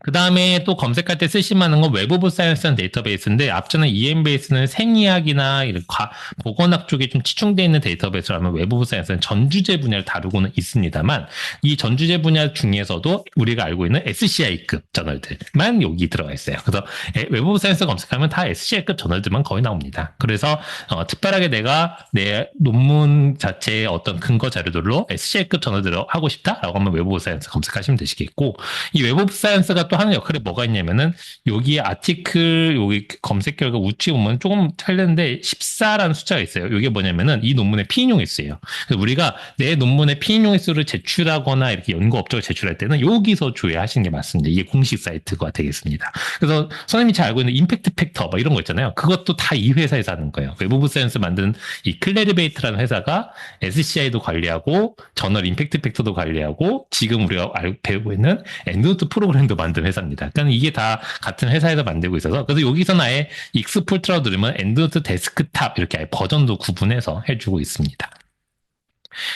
그 다음에 또 검색할 때 쓰시면 하는 건 웹 오브 사이언스라는 데이터베이스인데, 앞전에 EMBase는 생의학이나 이런 보건학 쪽에 좀 치중되어 있는 데이터베이스라면 웹 오브 사이언스는 전주제 분야를 다루고는 있습니다만, 이 전주제 분야 중에서도 우리가 알고 있는 SCI급 저널들만 여기 들어가 있어요. 그래서 웹 오브 사이언스 검색하면 다 SCI급 저널들만 거의 나옵니다. 그래서 특별하게 내가 내 논문 자체의 어떤 근거 자료들로 SCI급 저널들을 하고 싶다라고 하면 웹 오브 사이언스 검색하시면 되시겠고, 이 웹 오브 사이언스가 또 하는 역할이 뭐가 있냐면은 여기 아티클 여기 검색 결과 우측에 보면 조금 틀렸는데 14라는 숫자가 있어요. 이게 뭐냐면은 이 논문의 피인용 횟수예요. 그래서 우리가 내 논문의 피인용 횟수를 제출하거나 이렇게 연구 업적을 제출할 때는 여기서 조회하시는 게 맞습니다. 이게 공식 사이트가 되겠습니다. 그래서 선생님이 잘 알고 있는 임팩트 팩터 뭐 이런 거 있잖아요. 그것도 다 이 회사에서 하는 거예요. 웹 오브 사이언스 만든 이 클레리베이트라는 회사가 SCI도 관리하고 저널 임팩트 팩터도 관리하고 지금 우리가 배우고 있는 엔드노트 프로그램도 만든 회사입니다. 그러니까 이게 다 같은 회사에서 만들고 있어서, 그래서 여기서는 아예 익스폴트라고 누르면 엔드노트 데스크탑 이렇게 아예 버전도 구분해서 해주고 있습니다.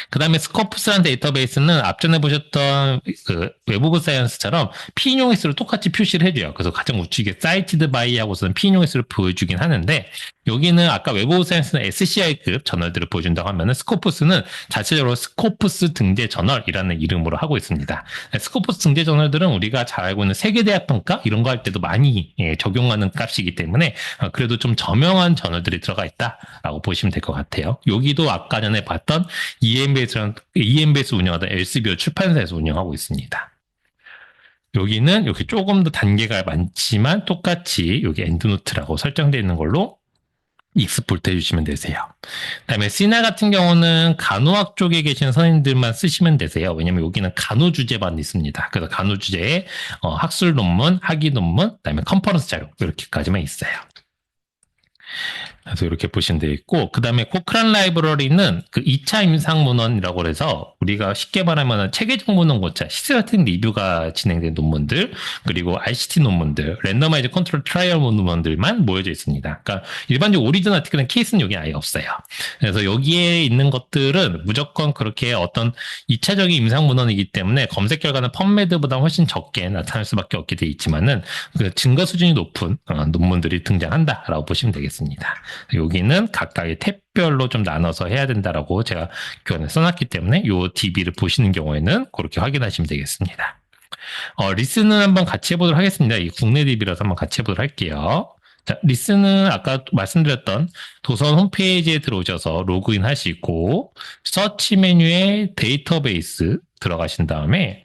그 다음에 스코프스라는 데이터베이스는 앞전에 보셨던 그 웹 오브 사이언스처럼 피인용 횟수를 똑같이 표시를 해줘요. 그래서 가장 우측에 사이티드 바이 하고서는 피인용 횟수를 보여주긴 하는데, 여기는 아까 웹 오브 사이언스는 SCI급 저널들을 보여준다고 하면은 스코프스는 자체적으로 스코프스 등재 저널이라는 이름으로 하고 있습니다. 스코프스 등재 저널들은 우리가 잘 알고 있는 세계대학 평가 이런 거 할 때도 많이 적용하는 값이기 때문에 그래도 좀 저명한 저널들이 들어가 있다라고 보시면 될 것 같아요. 여기도 아까 전에 봤던 EMBase 운영하던 엘스비어 출판사에서 운영하고 있습니다. 여기는 이렇게 조금 더 단계가 많지만 똑같이 여기 엔드노트라고 설정되어 있는 걸로 익스포트 해주시면 되세요. 그다음에 시나 같은 경우는 간호학 쪽에 계신 선생님들만 쓰시면 되세요. 왜냐면 여기는 간호 주제만 있습니다. 그래서 간호 주제에 학술 논문, 학위 논문, 그다음에 컨퍼런스 자료 이렇게까지만 있어요. 그래서 이렇게 보시면 되겠고, 그 다음에 코크란 라이브러리는 그 2차 임상 문헌이라고 해서 우리가 쉽게 말하면 체계적 문헌 고차, 시스템 리뷰가 진행된 논문들, 그리고 RCT 논문들, 랜더마이즈 컨트롤 트라이얼 논문들만 모여져 있습니다. 그러니까 일반적으로 오리진 아티클은 케이스는 여기 아예 없어요. 그래서 여기에 있는 것들은 무조건 그렇게 어떤 2차적인 임상 문헌이기 때문에 검색 결과는 펀메드보다 훨씬 적게 나타날 수밖에 없게 돼 있지만은 그 증거 수준이 높은 논문들이 등장한다라고 보시면 되겠습니다. 여기는 각각의 탭별로 좀 나눠서 해야 된다라고 제가 교환에 써놨기 때문에 이 DB를 보시는 경우에는 그렇게 확인하시면 되겠습니다. 리스는 한번 같이 해보도록 하겠습니다. 이 국내 DB라서 한번 같이 해보도록 할게요. 자, 리스는 아까 말씀드렸던 도선 홈페이지에 들어오셔서 로그인 하시고 서치 메뉴에 데이터베이스 들어가신 다음에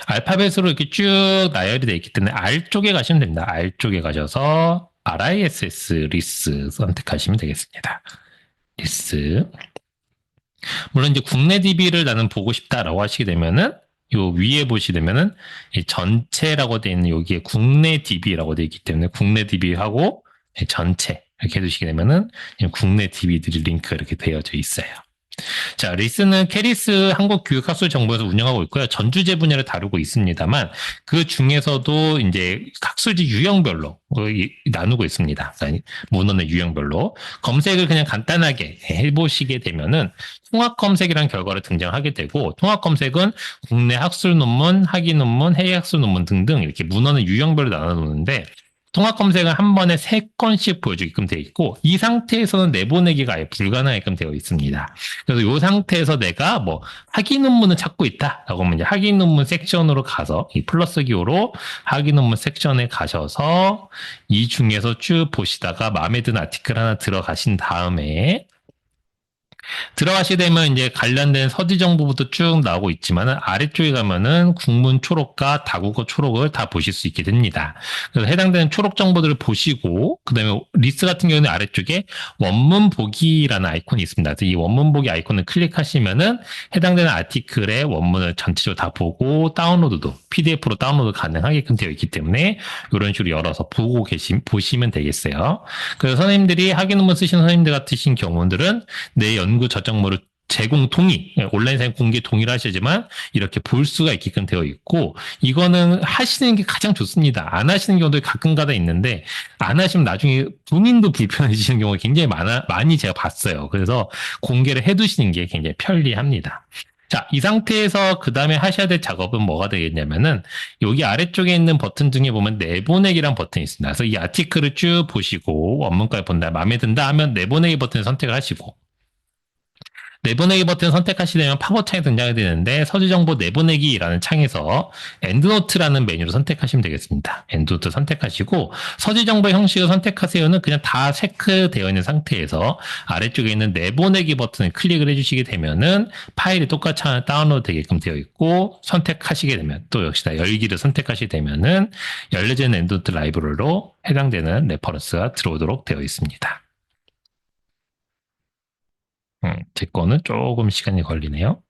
알파벳으로 이렇게 쭉 나열이 되어 있기 때문에 R 쪽에 가시면 됩니다. R 쪽에 가셔서 RISS 리스 선택하시면 되겠습니다. 리스. 물론 이제 국내 DB를 나는 보고 싶다라고 하시게 되면은 요 위에 보시면은 이 전체라고 되어 있는 여기에 국내 DB라고 되어 있기 때문에 국내 DB하고 전체 이렇게 해두시게 되면은 국내 DB들이 링크 이렇게 되어져 있어요. 자, 리스는 캐리스 한국교육학술정보에서 운영하고 있고요. 전주제 분야를 다루고 있습니다만 그 중에서도 이제 학술지 유형별로 나누고 있습니다. 문헌의 유형별로 검색을 그냥 간단하게 해보시게 되면은 통합 검색이라는 결과를 등장하게 되고, 통합 검색은 국내 학술 논문, 학위 논문, 해외 학술 논문 등등 이렇게 문헌의 유형별로 나눠 놓는데, 통합 검색은 한 번에 3건씩 보여주게끔 되어 있고 이 상태에서는 내보내기가 아예 불가능하게끔 되어 있습니다. 그래서 이 상태에서 내가 뭐 학위 논문을 찾고 있다라고 하면 이제 학위 논문 섹션으로 가서 이 플러스 기호로 학위 논문 섹션에 가셔서 이 중에서 쭉 보시다가 마음에 드는 아티클 하나 들어가신 다음에 들어가시게 되면 이제 관련된 서지 정보부터 쭉 나오고 있지만은 아래쪽에 가면은 국문 초록과 다국어 초록을 다 보실 수 있게 됩니다. 그래서 해당되는 초록 정보들을 보시고 그다음에 리스트 같은 경우는 아래쪽에 원문 보기라는 아이콘이 있습니다. 그래서 이 원문 보기 아이콘을 클릭하시면은 해당되는 아티클의 원문을 전체적으로 다 보고 다운로드도 PDF로 다운로드 가능하게끔 되어 있기 때문에 이런 식으로 열어서 보시면 되겠어요. 그래서 선생님들이 학위 논문 쓰시는 선생님들 같으신 경우들은 내 연구 저작물을 제공 동의, 온라인상 공개 동의를 하시지만 이렇게 볼 수가 있게끔 되어 있고 이거는 하시는 게 가장 좋습니다. 안 하시는 경우도 가끔가다 있는데 안 하시면 나중에 본인도 불편해지시는 경우가 굉장히 많이 제가 봤어요. 그래서 공개를 해두시는 게 굉장히 편리합니다. 자, 이 상태에서 그 다음에 하셔야 될 작업은 뭐가 되겠냐면은 여기 아래쪽에 있는 버튼 중에 보면 내보내기란 버튼이 있습니다. 그래서 이 아티클을 쭉 보시고 원문까지 본다, 마음에 든다 하면 내보내기 버튼을 선택을 하시고 내보내기 버튼 선택하시려면 팝업 창이 등장이 되는데 서지정보 내보내기라는 창에서 엔드노트라는 메뉴를 선택하시면 되겠습니다. 엔드노트 선택하시고 서지정보 형식을 선택하세요는 그냥 다 체크되어 있는 상태에서 아래쪽에 있는 내보내기 버튼을 클릭을 해주시게 되면은 파일이 똑같이 하나 다운로드 되게끔 되어 있고 선택하시게 되면 또 역시나 열기를 선택하시게 되면은 열려지는 엔드노트 라이브러리로 해당되는 레퍼런스가 들어오도록 되어 있습니다. 제 거는 조금 시간이 걸리네요.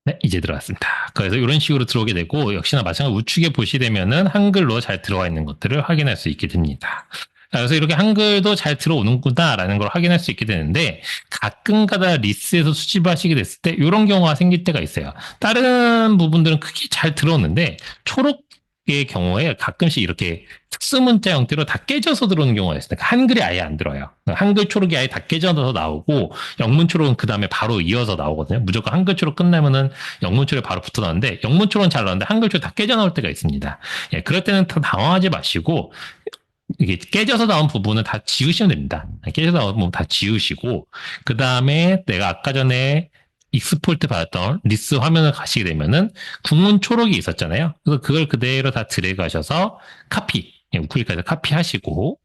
네, 이제 들어왔습니다. 그래서 이런 식으로 들어오게 되고 역시나 마찬가지로 우측에 보시되면은 한글로 잘 들어와 있는 것들을 확인할 수 있게 됩니다. 그래서 이렇게 한글도 잘 들어오는구나라는 걸 확인할 수 있게 되는데 가끔가다 리스트에서 수집하시게 됐을 때 이런 경우가 생길 때가 있어요. 다른 부분들은 크게 잘 들어오는데 초록의 경우에 가끔씩 이렇게 특수문자 형태로 다 깨져서 들어오는 경우가 있어요. 그러니까 한글이 아예 안 들어요. 한글 초록이 아예 다 깨져서 나오고 영문 초록은 그 다음에 바로 이어서 나오거든요. 무조건 한글 초록 끝나면은 영문 초록이 바로 붙어 나오는데 영문 초록은 잘 나오는데 한글 초록 다 깨져 나올 때가 있습니다. 예, 그럴 때는 더 당황하지 마시고 이게 깨져서 나온 부분은 다 지우시면 됩니다. 깨져서 나온 부분 다 지우시고 그 다음에 내가 아까 전에 익스포트 받았던 리스 화면을 가시게 되면은 국문 초록이 있었잖아요. 그래서 그걸 그대로 다 드래그 하셔서 카피, 우클릭해서 카피하시고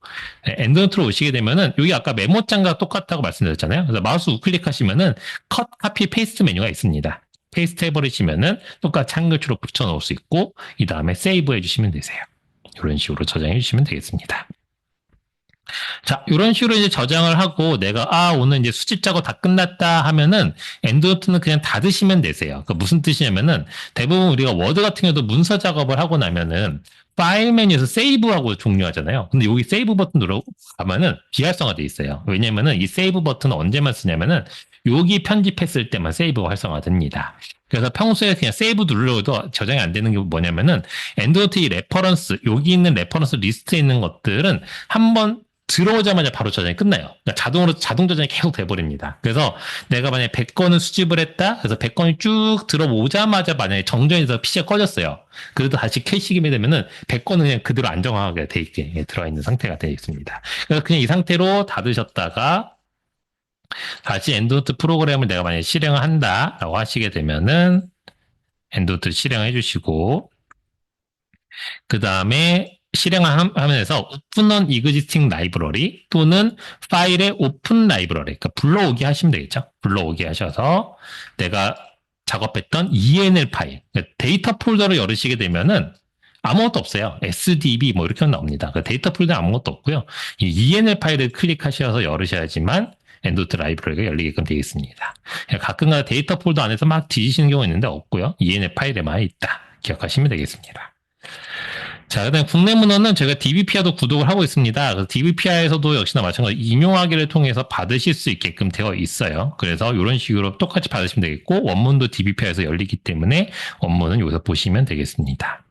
엔드노트로 오시게 되면은 여기 아까 메모장과 똑같다고 말씀드렸잖아요. 그래서 마우스 우클릭하시면은 컷, 카피, 페이스트 메뉴가 있습니다. 페이스트 해버리시면은 똑같이 한글 초록 붙여놓을 수 있고 이 다음에 세이브 해주시면 되세요. 이런 식으로 저장해 주시면 되겠습니다. 자, 이런 식으로 이제 저장을 하고 내가 오늘 이제 수집 작업 다 끝났다 하면은 엔드노트는 그냥 닫으시면 되세요. 그 무슨 뜻이냐면은 대부분 우리가 워드 같은 경우도 문서 작업을 하고 나면은 파일 메뉴에서 세이브하고 종료하잖아요. 근데 여기 세이브 버튼 누르면은 비활성화돼 있어요. 왜냐면은 이 세이브 버튼은 언제만 쓰냐면은 여기 편집했을 때만 세이브가 활성화됩니다. 그래서 평소에 그냥 세이브 누르려도 저장이 안 되는 게 뭐냐면은 엔드노트 이 레퍼런스, 여기 있는 레퍼런스 리스트에 있는 것들은 한번 들어오자마자 바로 저장이 끝나요. 그러니까 자동 저장이 계속 돼버립니다. 그래서 내가 만약에 100건을 수집을 했다. 그래서 100건이 쭉 들어오자마자 만약에 정전이 돼서 PC가 꺼졌어요. 그래도 다시 캐시기게 되면은 100건은 그냥 그대로 안정화가 돼 있게 들어와 있는 상태가 되어 있습니다. 그래서 그냥 이 상태로 닫으셨다가 다시 엔드노트 프로그램을 내가 만약에 실행을 한다라고 하시게 되면은 엔드노트를 실행해 주시고 그 다음에 실행하면서 오픈 on existing library 또는 파일의 오픈 라이브러리, 그러니까 불러오기 하시면 되겠죠. 불러오기 하셔서 내가 작업했던 ENL 파일, 그러니까 데이터 폴더를 열으시게 되면은 아무것도 없어요. SDB 뭐 이렇게 나옵니다. 그러니까 데이터 폴더 아무것도 없고요. 이 ENL 파일을 클릭하셔서 열으셔야지만 엔드노트 라이브러리가 열리게끔 되어 있습니다. 가끔가다 데이터 폴더 안에서 막 뒤지시는 경우가 있는데 없고요. ENL 파일에만 있다. 기억하시면 되겠습니다. 자, 그다음 국내 문헌은 제가 DBPR도 구독을 하고 있습니다. 그래서 DBPR에서도 역시나 마찬가지로 임용하기를 통해서 받으실 수 있게끔 되어 있어요. 그래서 이런 식으로 똑같이 받으시면 되겠고 원문도 DBPR에서 열리기 때문에 원문은 여기서 보시면 되겠습니다.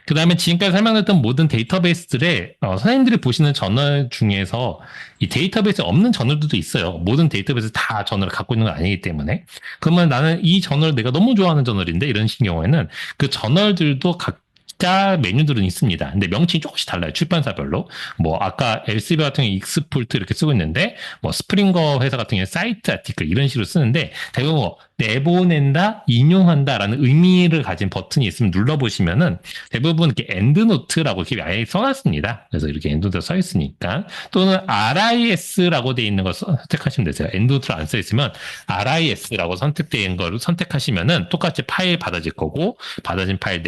그 다음에 지금까지 설명드렸던 모든 데이터베이스들의 선생님들이 보시는 저널 중에서 이 데이터베이스에 없는 저널들도 있어요. 모든 데이터베이스 다 저널을 갖고 있는 건 아니기 때문에. 그러면 나는 이 저널 내가 너무 좋아하는 저널인데 이런 식의 경우에는 그 저널들도 각자 메뉴들은 있습니다. 근데 명칭이 조금씩 달라요. 출판사별로. 뭐 아까 엘세비어 같은 경우에 익스폴트 이렇게 쓰고 있는데 뭐 스프링거 회사 같은 경우에 사이트 아티클 이런 식으로 쓰는데 대부분 뭐 내보낸다, 인용한다라는 의미를 가진 버튼이 있으면 눌러보시면은 대부분 이렇게 엔드노트라고 이렇게 아예 써놨습니다. 그래서 이렇게 엔드노트가 써 있으니까 또는 RIS라고 돼 있는 거 선택하시면 되세요. 엔드노트로 안 써 있으면 RIS라고 선택된 거를 선택하시면은 똑같이 파일 받아질 거고 받아진 파일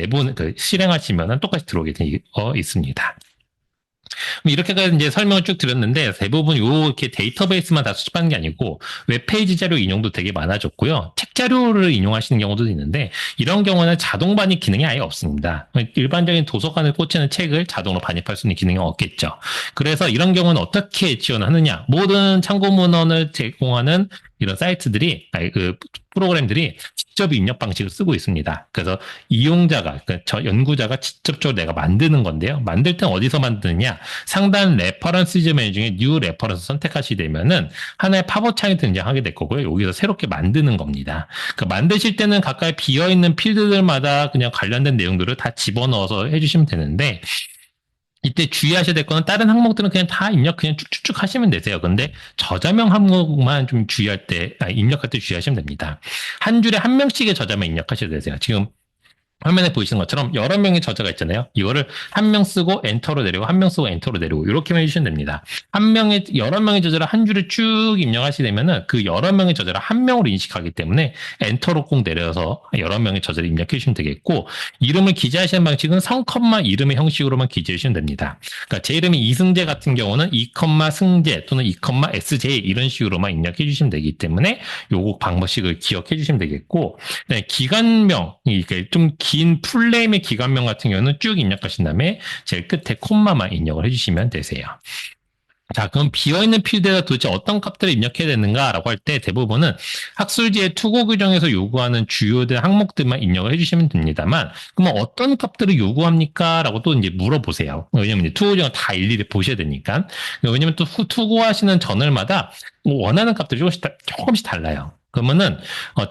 실행하시면은 똑같이 들어오게 되어 있습니다. 이렇게까지 이제 설명을 쭉 드렸는데 대부분 이렇게 데이터베이스만 다 수집하는 게 아니고 웹페이지 자료 인용도 되게 많아졌고요. 책 자료를 인용하시는 경우도 있는데 이런 경우는 자동 반입 기능이 아예 없습니다. 일반적인 도서관을 꽂히는 책을 자동으로 반입할 수 있는 기능이 없겠죠. 그래서 이런 경우는 어떻게 지원하느냐? 모든 참고 문헌을 제공하는 이런 사이트들이 프로그램들이 직접 입력 방식을 쓰고 있습니다. 그래서 이용자가 저 연구자가 직접적으로 내가 만드는 건데요. 만들 땐 어디서 만드느냐? 상단 레퍼런스즈 메뉴 중에 뉴 레퍼런스 선택하시게 되면은 하나의 팝업 창이 등장하게 될 거고요. 여기서 새롭게 만드는 겁니다. 만드실 때는 가까이 비어 있는 필드들마다 그냥 관련된 내용들을 다 집어넣어서 해주시면 되는데. 이때 주의하셔야 될 거는 다른 항목들은 그냥 다 입력 그냥 쭉쭉쭉 하시면 되세요. 근데 저자명 항목만 좀 입력할 때 주의하시면 됩니다. 한 줄에 한 명씩의 저자명 입력하셔야 되세요. 지금 화면에 보이시는 것처럼 여러 명의 저자가 있잖아요. 이거를 한 명 쓰고 엔터로 내리고 한 명 쓰고 엔터로 내리고 이렇게만 해주시면 됩니다. 여러 명의 저자를 한 줄에 쭉 입력하시게 되면은 그 여러 명의 저자를 한 명으로 인식하기 때문에 엔터로 꼭 내려서 여러 명의 저자를 입력해 주시면 되겠고 이름을 기재하시는 방식은 성, 이름의 형식으로만 기재해 주시면 됩니다. 그러니까 제 이름이 이승재 같은 경우는 이, 승재 또는 이, SJ 이런 식으로만 입력해 주시면 되기 때문에 요거 방식을 기억해 주시면 되겠고 네, 기관명 이게 좀 긴 풀네임의 기관명 같은 경우는 쭉 입력하신 다음에 제일 끝에 콤마만 입력을 해주시면 되세요. 자, 그럼 비어있는 필드에다 도대체 어떤 값들을 입력해야 되는가라고 할 때 대부분은 학술지의 투고 규정에서 요구하는 주요된 항목들만 입력을 해주시면 됩니다만, 그럼 어떤 값들을 요구합니까? 라고 또 이제 물어보세요. 왜냐면 이제 투고 규정을 다 일일이 보셔야 되니까. 왜냐면 또 투고하시는 저널마다 원하는 값들이 조금씩 달라요. 그러면은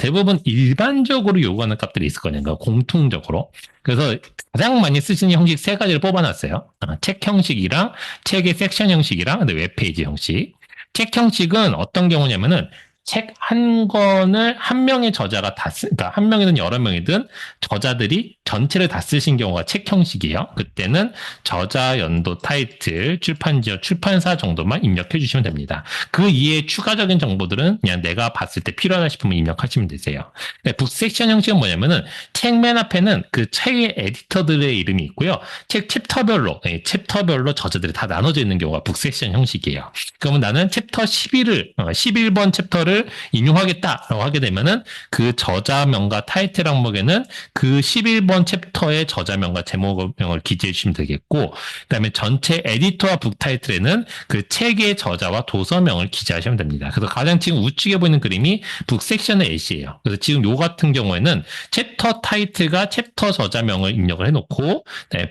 대부분 일반적으로 요구하는 값들이 있을 거니까 공통적으로. 그래서 가장 많이 쓰시는 형식 세 가지를 뽑아놨어요. 책 형식이랑 책의 섹션 형식이랑 웹페이지 형식. 책 형식은 어떤 경우냐면은 책 한 권을 한 명의 저자가 그러니까 한 명이든 여러 명이든 저자들이 전체를 다 쓰신 경우가 책 형식이에요. 그때는 저자, 연도, 타이틀, 출판지역, 출판사 정도만 입력해 주시면 됩니다. 그 이외에 추가적인 정보들은 그냥 내가 봤을 때 필요하다 싶으면 입력하시면 되세요. 북섹션 형식은 뭐냐면은 책 맨 앞에는 그 책의 에디터들의 이름이 있고요. 책 챕터별로 저자들이 다 나눠져 있는 경우가 북섹션 형식이에요. 그러면 나는 챕터 11번 챕터를 인용하겠다라고 하게 되면은 그 저자명과 타이틀 항목에는 그 11번 챕터의 저자명과 제목명을 기재해 주시면 되겠고, 그다음에 전체 에디터와 북타이틀에는 그 책의 저자와 도서명을 기재하시면 됩니다. 그래서 가장 지금 우측에 보이는 그림이 북섹션의 예시예요. 그래서 지금 요 같은 경우에는 챕터 타이틀과 챕터 저자명을 입력을 해놓고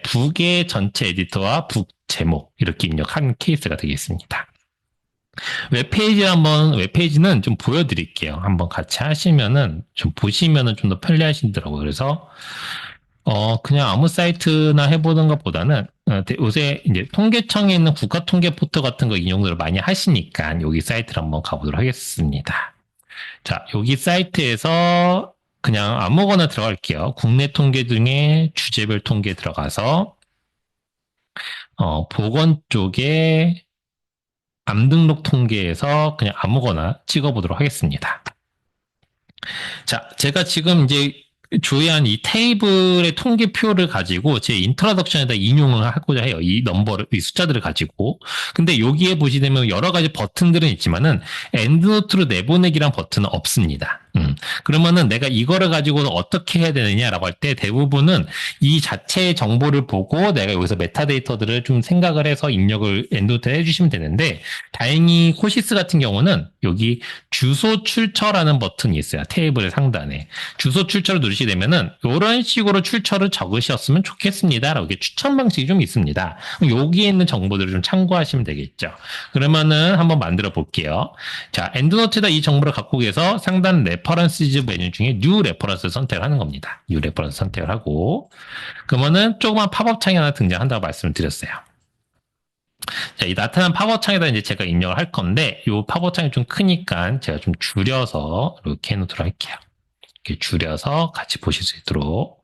북의 전체 에디터와 북 제목 이렇게 입력한 케이스가 되겠습니다. 웹페이지는 좀 보여드릴게요. 한번 같이 하시면은, 좀 보시면은 좀 더 편리하시더라고요. 그래서, 그냥 아무 사이트나 해보는 것보다는, 요새 이제 통계청에 있는 국가통계 포털 같은 거 인용들을 많이 하시니까, 여기 사이트를 한번 가보도록 하겠습니다. 자, 여기 사이트에서 그냥 아무거나 들어갈게요. 국내 통계 중에 주제별 통계 들어가서, 보건 쪽에, 암 등록 통계에서 그냥 아무거나 찍어보도록 하겠습니다. 자, 제가 지금 이제 조회한 이 테이블의 통계표를 가지고 제 인트로덕션에다 인용을 하고자 해요. 이 숫자들을 가지고. 근데 여기에 보시면 여러 가지 버튼들은 있지만은 엔드노트로 내보내기란 버튼은 없습니다. 그러면은 내가 이거를 가지고는 어떻게 해야 되느냐라고 할 때 대부분은 이 자체의 정보를 보고 내가 여기서 메타데이터들을 좀 생각을 해서 입력을 엔도트에 해주시면 되는데 다행히 코시스 같은 경우는 여기 주소 출처라는 버튼이 있어요. 테이블의 상단에. 주소 출처를 누르시게 되면은 이런 식으로 출처를 적으셨으면 좋겠습니다라고 이렇게 추천 방식이 좀 있습니다. 여기에 있는 정보들을 좀 참고하시면 되겠죠. 그러면은 한번 만들어 볼게요. 자, 엔드노트에다 이 정보를 갖고 계서 상단 레퍼런스즈 메뉴 중에 뉴 레퍼런스 선택을 하는 겁니다. 뉴 레퍼런스 선택을 하고 그러면은 조그만 팝업 창이 하나 등장한다고 말씀을 드렸어요. 자, 이 나타난 팝업 창에다 이제 제가 입력을 할 건데 이 팝업 창이 좀 크니까 제가 좀 줄여서 이렇게 해놓도록 할게요. 이렇게 줄여서 같이 보실 수 있도록.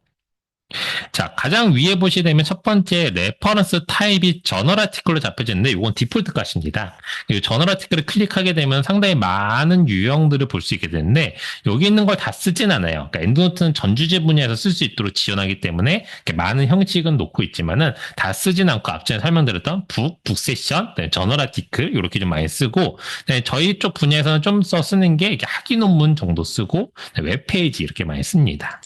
자, 가장 위에 보시게 되면 첫 번째 레퍼런스 타입이 저널 아티클로 잡혀지는데 이건 디폴트 값입니다. 이 저널 아티클을 클릭하게 되면 상당히 많은 유형들을 볼 수 있게 되는데 여기 있는 걸 다 쓰진 않아요. 그러니까 엔드노트는 전 주제 분야에서 쓸 수 있도록 지원하기 때문에 이렇게 많은 형식은 놓고 있지만은 다 쓰진 않고 앞전에 설명드렸던 북 세션, 저널 아티클 이렇게 좀 많이 쓰고 저희 쪽 분야에서는 좀 쓰는 게 이렇게 학위 논문 정도 쓰고 웹페이지 이렇게 많이 씁니다.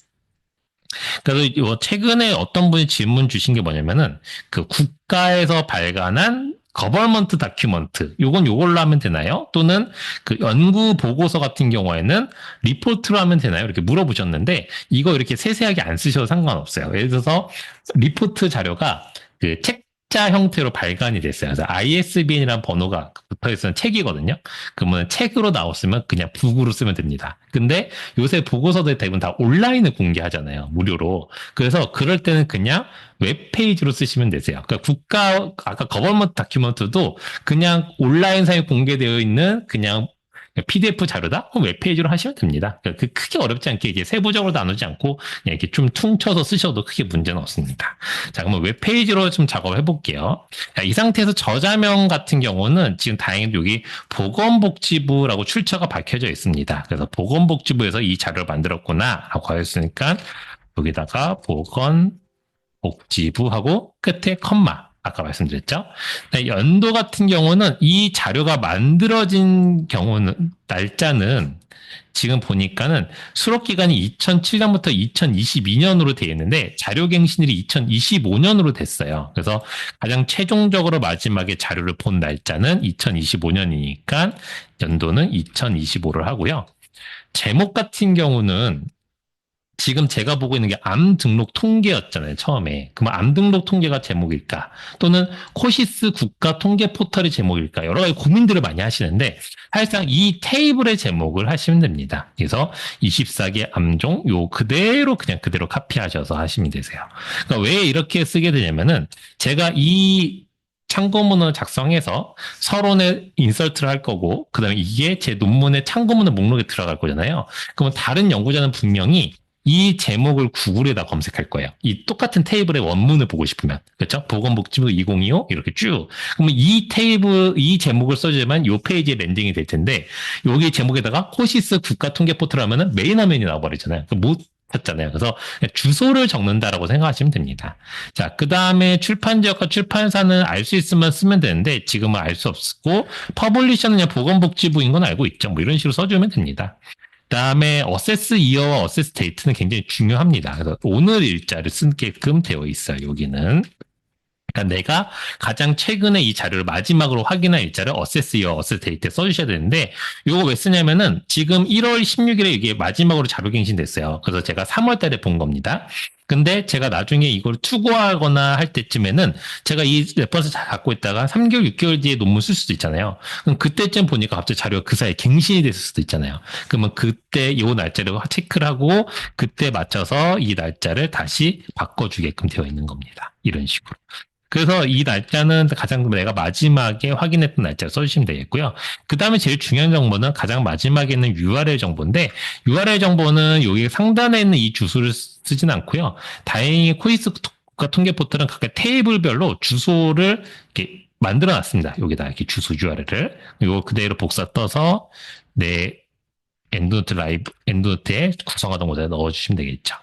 그래서 최근에 어떤 분이 질문 주신 게 뭐냐면은 그 국가에서 발간한 거버먼트 다큐먼트 요걸로 하면 되나요? 또는 그 연구 보고서 같은 경우에는 리포트로 하면 되나요? 이렇게 물어보셨는데 이거 이렇게 세세하게 안 쓰셔도 상관없어요. 예를 들어서 리포트 자료가 그 책자 형태로 발간이 됐어요. 그래서 ISBN이라는 번호가 붙어 있는 책이거든요. 그러면 책으로 나왔으면 그냥 북으로 쓰면 됩니다. 근데 요새 보고서들 대부분 다 온라인을 공개하잖아요. 무료로. 그래서 그럴 때는 그냥 웹페이지로 쓰시면 되세요. 그러니까 아까 거버먼트 다큐먼트도 그냥 온라인상에 공개되어 있는 그냥 PDF 자료다? 그럼 웹페이지로 하시면 됩니다. 그러니까 크게 어렵지 않게 이제 세부적으로 나누지 않고 그냥 이렇게 좀 퉁쳐서 쓰셔도 크게 문제는 없습니다. 자, 그러면 웹페이지로 좀 작업을 해볼게요. 자, 이 상태에서 저자명 같은 경우는 지금 다행히 여기 보건복지부라고 출처가 밝혀져 있습니다. 그래서 보건복지부에서 이 자료를 만들었구나 라고 하였으니까 여기다가 보건복지부하고 끝에 컴마 아까 말씀드렸죠. 연도 같은 경우는 이 자료가 만들어진 경우는 날짜는 지금 보니까는 수록 기간이 2007년부터 2022년으로 되어 있는데 자료 갱신일이 2025년으로 됐어요. 그래서 가장 최종적으로 마지막에 자료를 본 날짜는 2025년이니까 연도는 2025를 하고요. 제목 같은 경우는 지금 제가 보고 있는 게 암 등록 통계였잖아요, 처음에. 그러면 암 등록 통계가 제목일까? 또는 코시스 국가 통계 포털이 제목일까? 여러 가지 고민들을 많이 하시는데, 사실상 이 테이블의 제목을 하시면 됩니다. 그래서 24개 암종, 그냥 그대로 카피하셔서 하시면 되세요. 그러니까 왜 이렇게 쓰게 되냐면은, 제가 이 참고문을 작성해서 서론에 인설트를 할 거고, 그 다음에 이게 제 논문의 참고문의 목록에 들어갈 거잖아요. 그러면 다른 연구자는 분명히 이 제목을 구글에다 검색할 거예요. 이 똑같은 테이블의 원문을 보고 싶으면. 그렇죠? 보건복지부 2025 이렇게 쭉. 그러면 이 제목을 써주면 이 페이지에 랜딩이 될 텐데 여기 제목에다가 코시스 국가통계포털 하면은 메인 화면이 나와버리잖아요. 못 찾잖아요. 그래서 주소를 적는다라고 생각하시면 됩니다. 자, 그 다음에 출판 지역과 출판사는 알 수 있으면 쓰면 되는데 지금은 알 수 없고 퍼블리셔는 그냥 보건복지부인 건 알고 있죠. 뭐 이런 식으로 써주면 됩니다. 그다음에 어세스 이어와 어세스 데이트는 굉장히 중요합니다. 그래서 오늘 일자를 쓰게끔 되어 있어요. 여기는. 그러니까 내가 가장 최근에 이 자료를 마지막으로 확인한 일자를 어세스 이어, 어세스 데이트에 써주셔야 되는데 이거 왜 쓰냐면은 지금 1월 16일에 이게 마지막으로 자료 갱신됐어요. 그래서 제가 3월 달에 본 겁니다. 근데 제가 나중에 이걸 투고하거나 할 때쯤에는 제가 이 레퍼런스 잘 갖고 있다가 3개월, 6개월 뒤에 논문 쓸 수도 있잖아요. 그럼 그때쯤 보니까 갑자기 자료가 그 사이에 갱신이 됐을 수도 있잖아요. 그러면 그때 이 날짜를 체크를 하고 그때 맞춰서 이 날짜를 다시 바꿔주게끔 되어 있는 겁니다. 이런 식으로. 그래서 이 날짜는 가장 내가 마지막에 확인했던 날짜를 써주시면 되겠고요. 그 다음에 제일 중요한 정보는 가장 마지막에 있는 URL 정보인데 URL 정보는 여기 상단에 있는 이 주소를 쓰진 않고요. 다행히 코이스 국가 통계 포털은 각각 테이블별로 주소를 이렇게 만들어 놨습니다. 여기다 이렇게 주소 URL을. 이거 그대로 복사 떠서 내 엔드노트에 구성하던 곳에 넣어주시면 되겠죠.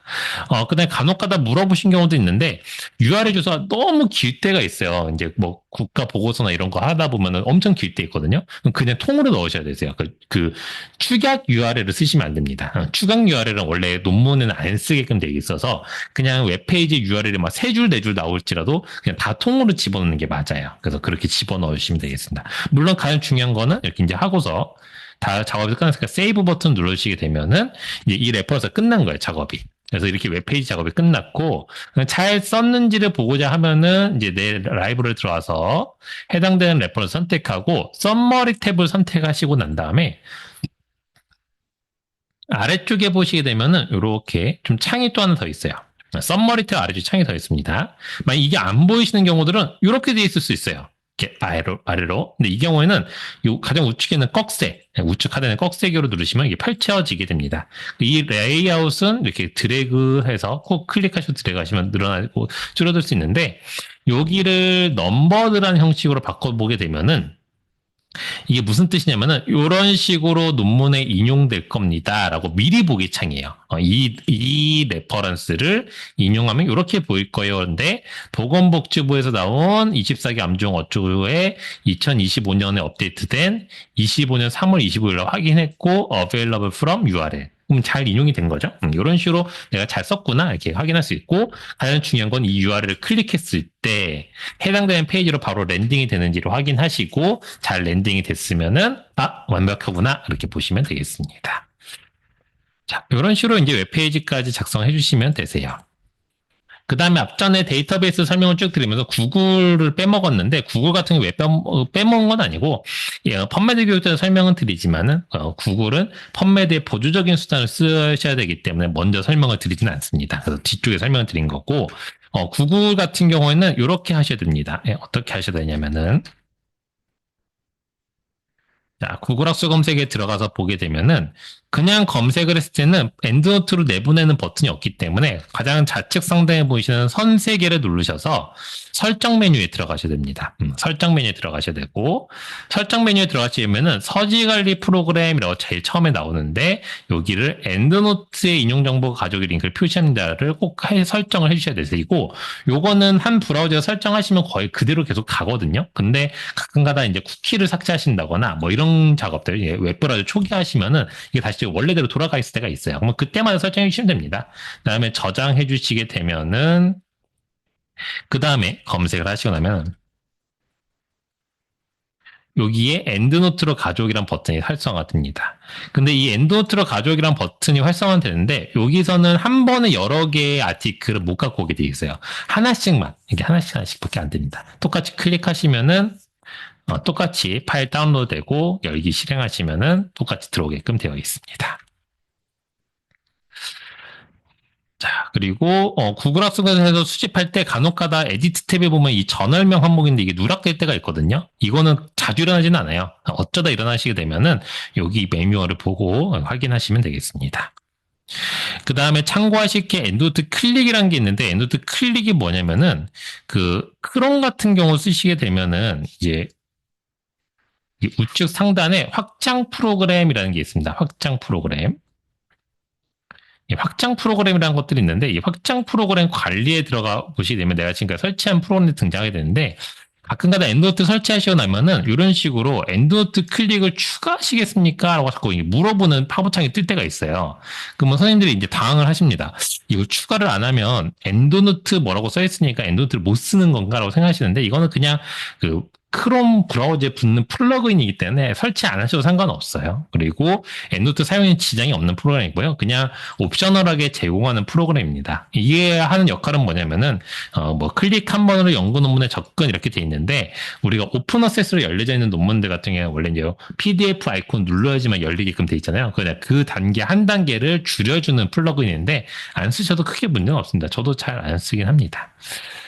그다음에 간혹가다 물어보신 경우도 있는데 URL 주소가 너무 길 때가 있어요. 이제 뭐 국가 보고서나 이런 거 하다 보면은 엄청 길 때 있거든요. 그럼 그냥 통으로 넣으셔야 되세요. 그 축약 URL을 쓰시면 안 됩니다. 축약 URL은 원래 논문에는 안 쓰게끔 되어 있어서 그냥 웹페이지 URL이 막 세 줄, 네 줄 나올지라도 그냥 다 통으로 집어넣는 게 맞아요. 그래서 그렇게 집어넣으시면 되겠습니다. 물론 가장 중요한 거는 이렇게 이제 하고서 다 작업이 끝났으니까 세이브 버튼 누르시게 되면은 이제 이 레퍼런스가 끝난 거예요, 작업이. 그래서 이렇게 웹페이지 작업이 끝났고 잘 썼는지를 보고자 하면은 이제 내 라이브러리 들어와서 해당되는 레퍼런스 선택하고 썸머리 탭을 선택하시고 난 다음에 아래쪽에 보시게 되면은 이렇게 좀 창이 또 하나 더 있어요. 썸머리 탭 아래쪽에 창이 더 있습니다. 만약 이게 안 보이시는 경우들은 이렇게 돼 있을 수 있어요. 이렇게 아래로. 근데 이 경우에는 요 가장 우측에 있는 꺽쇠, 우측 하단에 꺽쇠기로 누르시면 이게 펼쳐지게 됩니다. 이 레이아웃은 이렇게 드래그해서 꼭 클릭하시고 드래그 하시면 늘어나고 줄어들 수 있는데 여기를 넘버드라는 형식으로 바꿔보게 되면은 이게 무슨 뜻이냐면은 이런 식으로 논문에 인용될 겁니다라고 미리 보기 창이에요. 이 레퍼런스를 인용하면 이렇게 보일 거예요. 근데 보건복지부에서 나온 24기 암종 어쩌고에 2025년에 업데이트된 25년 3월 25일로 확인했고 available from URL. 그럼 잘 인용이 된 거죠. 이런 식으로 내가 잘 썼구나 이렇게 확인할 수 있고 가장 중요한 건 이 URL을 클릭했을 때 해당되는 페이지로 바로 랜딩이 되는지를 확인하시고 잘 랜딩이 됐으면은 완벽하구나 이렇게 보시면 되겠습니다. 자, 이런 식으로 이제 웹페이지까지 작성해 주시면 되세요. 그 다음에 앞전에 데이터베이스 설명을 쭉 드리면서 구글을 빼먹었는데 구글 같은 경우 왜 빼먹은 건 아니고 펀메드 교육자의 설명은 드리지만은 구글은 펀메드의 보조적인 수단을 쓰셔야 되기 때문에 먼저 설명을 드리지는 않습니다. 그래서 뒤쪽에 설명을 드린 거고 구글 같은 경우에는 이렇게 하셔야 됩니다. 어떻게 하셔야 되냐면은 자, 구글 학술 검색에 들어가서 보게 되면은 그냥 검색을 했을 때는 엔드노트로 내보내는 버튼이 없기 때문에 가장 좌측 상단에 보이시는 선 3개를 누르셔서 설정 메뉴에 들어가셔야 됩니다. 설정 메뉴에 들어가셔야 되고 설정 메뉴에 들어가시면은 서지 관리 프로그램이라고 제일 처음에 나오는데 여기를 엔드노트의 인용 정보 가져오기 링크를 표시합니다를 꼭 설정을 해주셔야 되고 요거는 한 브라우저에 설정하시면 거의 그대로 계속 가거든요. 근데 가끔가다 이제 쿠키를 삭제하신다거나 뭐 이런 작업들 웹브라우저 초기 하시면은 이게 다시 원래대로 돌아가 있을 때가 있어요. 그러면 그때마다 설정해 주시면 됩니다. 그다음에 저장해 주시게 되면은 그 다음에 검색을 하시고 나면 여기에 엔드노트로 가져오기란 버튼이 활성화됩니다. 근데 이 엔드노트로 가져오기란 버튼이 활성화는 되는데 여기서는 한 번에 여러 개의 아티클을 못 갖고 오게 되어 있어요. 하나씩만 이게 하나씩밖에 안 됩니다. 똑같이 클릭하시면은 똑같이 파일 다운로드되고 열기 실행하시면은 똑같이 들어오게끔 되어 있습니다. 자, 그리고 구글 학습에서 수집할 때 간혹가다 에디트 탭에 보면 이 전월명 항목인데 이게 누락될 때가 있거든요. 이거는 자주 일어나지는 않아요. 어쩌다 일어나시게 되면은 여기 매뉴얼을 보고 확인하시면 되겠습니다. 그 다음에 참고하실 게 엔드노트 클릭이라는 게 있는데 엔드노트 클릭이 뭐냐면은 그 크롬 같은 경우 쓰시게 되면은 이제 우측 상단에 확장 프로그램이라는 게 있습니다. 확장 프로그램. 확장 프로그램이라는 것들이 있는데 이 확장 프로그램 관리에 들어가 보시게 되면 내가 지금까지 설치한 프로그램이 등장하게 되는데 가끔가다 엔드노트 설치하시고 나면은 이런 식으로 엔드노트 클릭을 추가하시겠습니까? 라고 자꾸 물어보는 파보창이 뜰 때가 있어요. 그러면 선생님들이 이제 당황을 하십니다. 이거 추가를 안 하면 엔드노트 뭐라고 써있으니까 엔드노트를 못 쓰는 건가? 라고 생각하시는데 이거는 그냥 그 크롬 브라우저에 붙는 플러그인이기 때문에 설치 안 하셔도 상관없어요. 그리고 엔드노트 사용에 지장이 없는 프로그램이고요. 그냥 옵셔널하게 제공하는 프로그램입니다. 이게 하는 역할은 뭐냐면은 뭐 클릭 한 번으로 연구 논문에 접근 이렇게 돼 있는데 우리가 오픈 어세스로 열려져 있는 논문들 같은 경우에 원래 이제 PDF 아이콘 눌러야지만 열리게끔 돼 있잖아요. 그 단계 한 단계를 줄여주는 플러그인인데 안 쓰셔도 크게 문제는 없습니다. 저도 잘 안 쓰긴 합니다.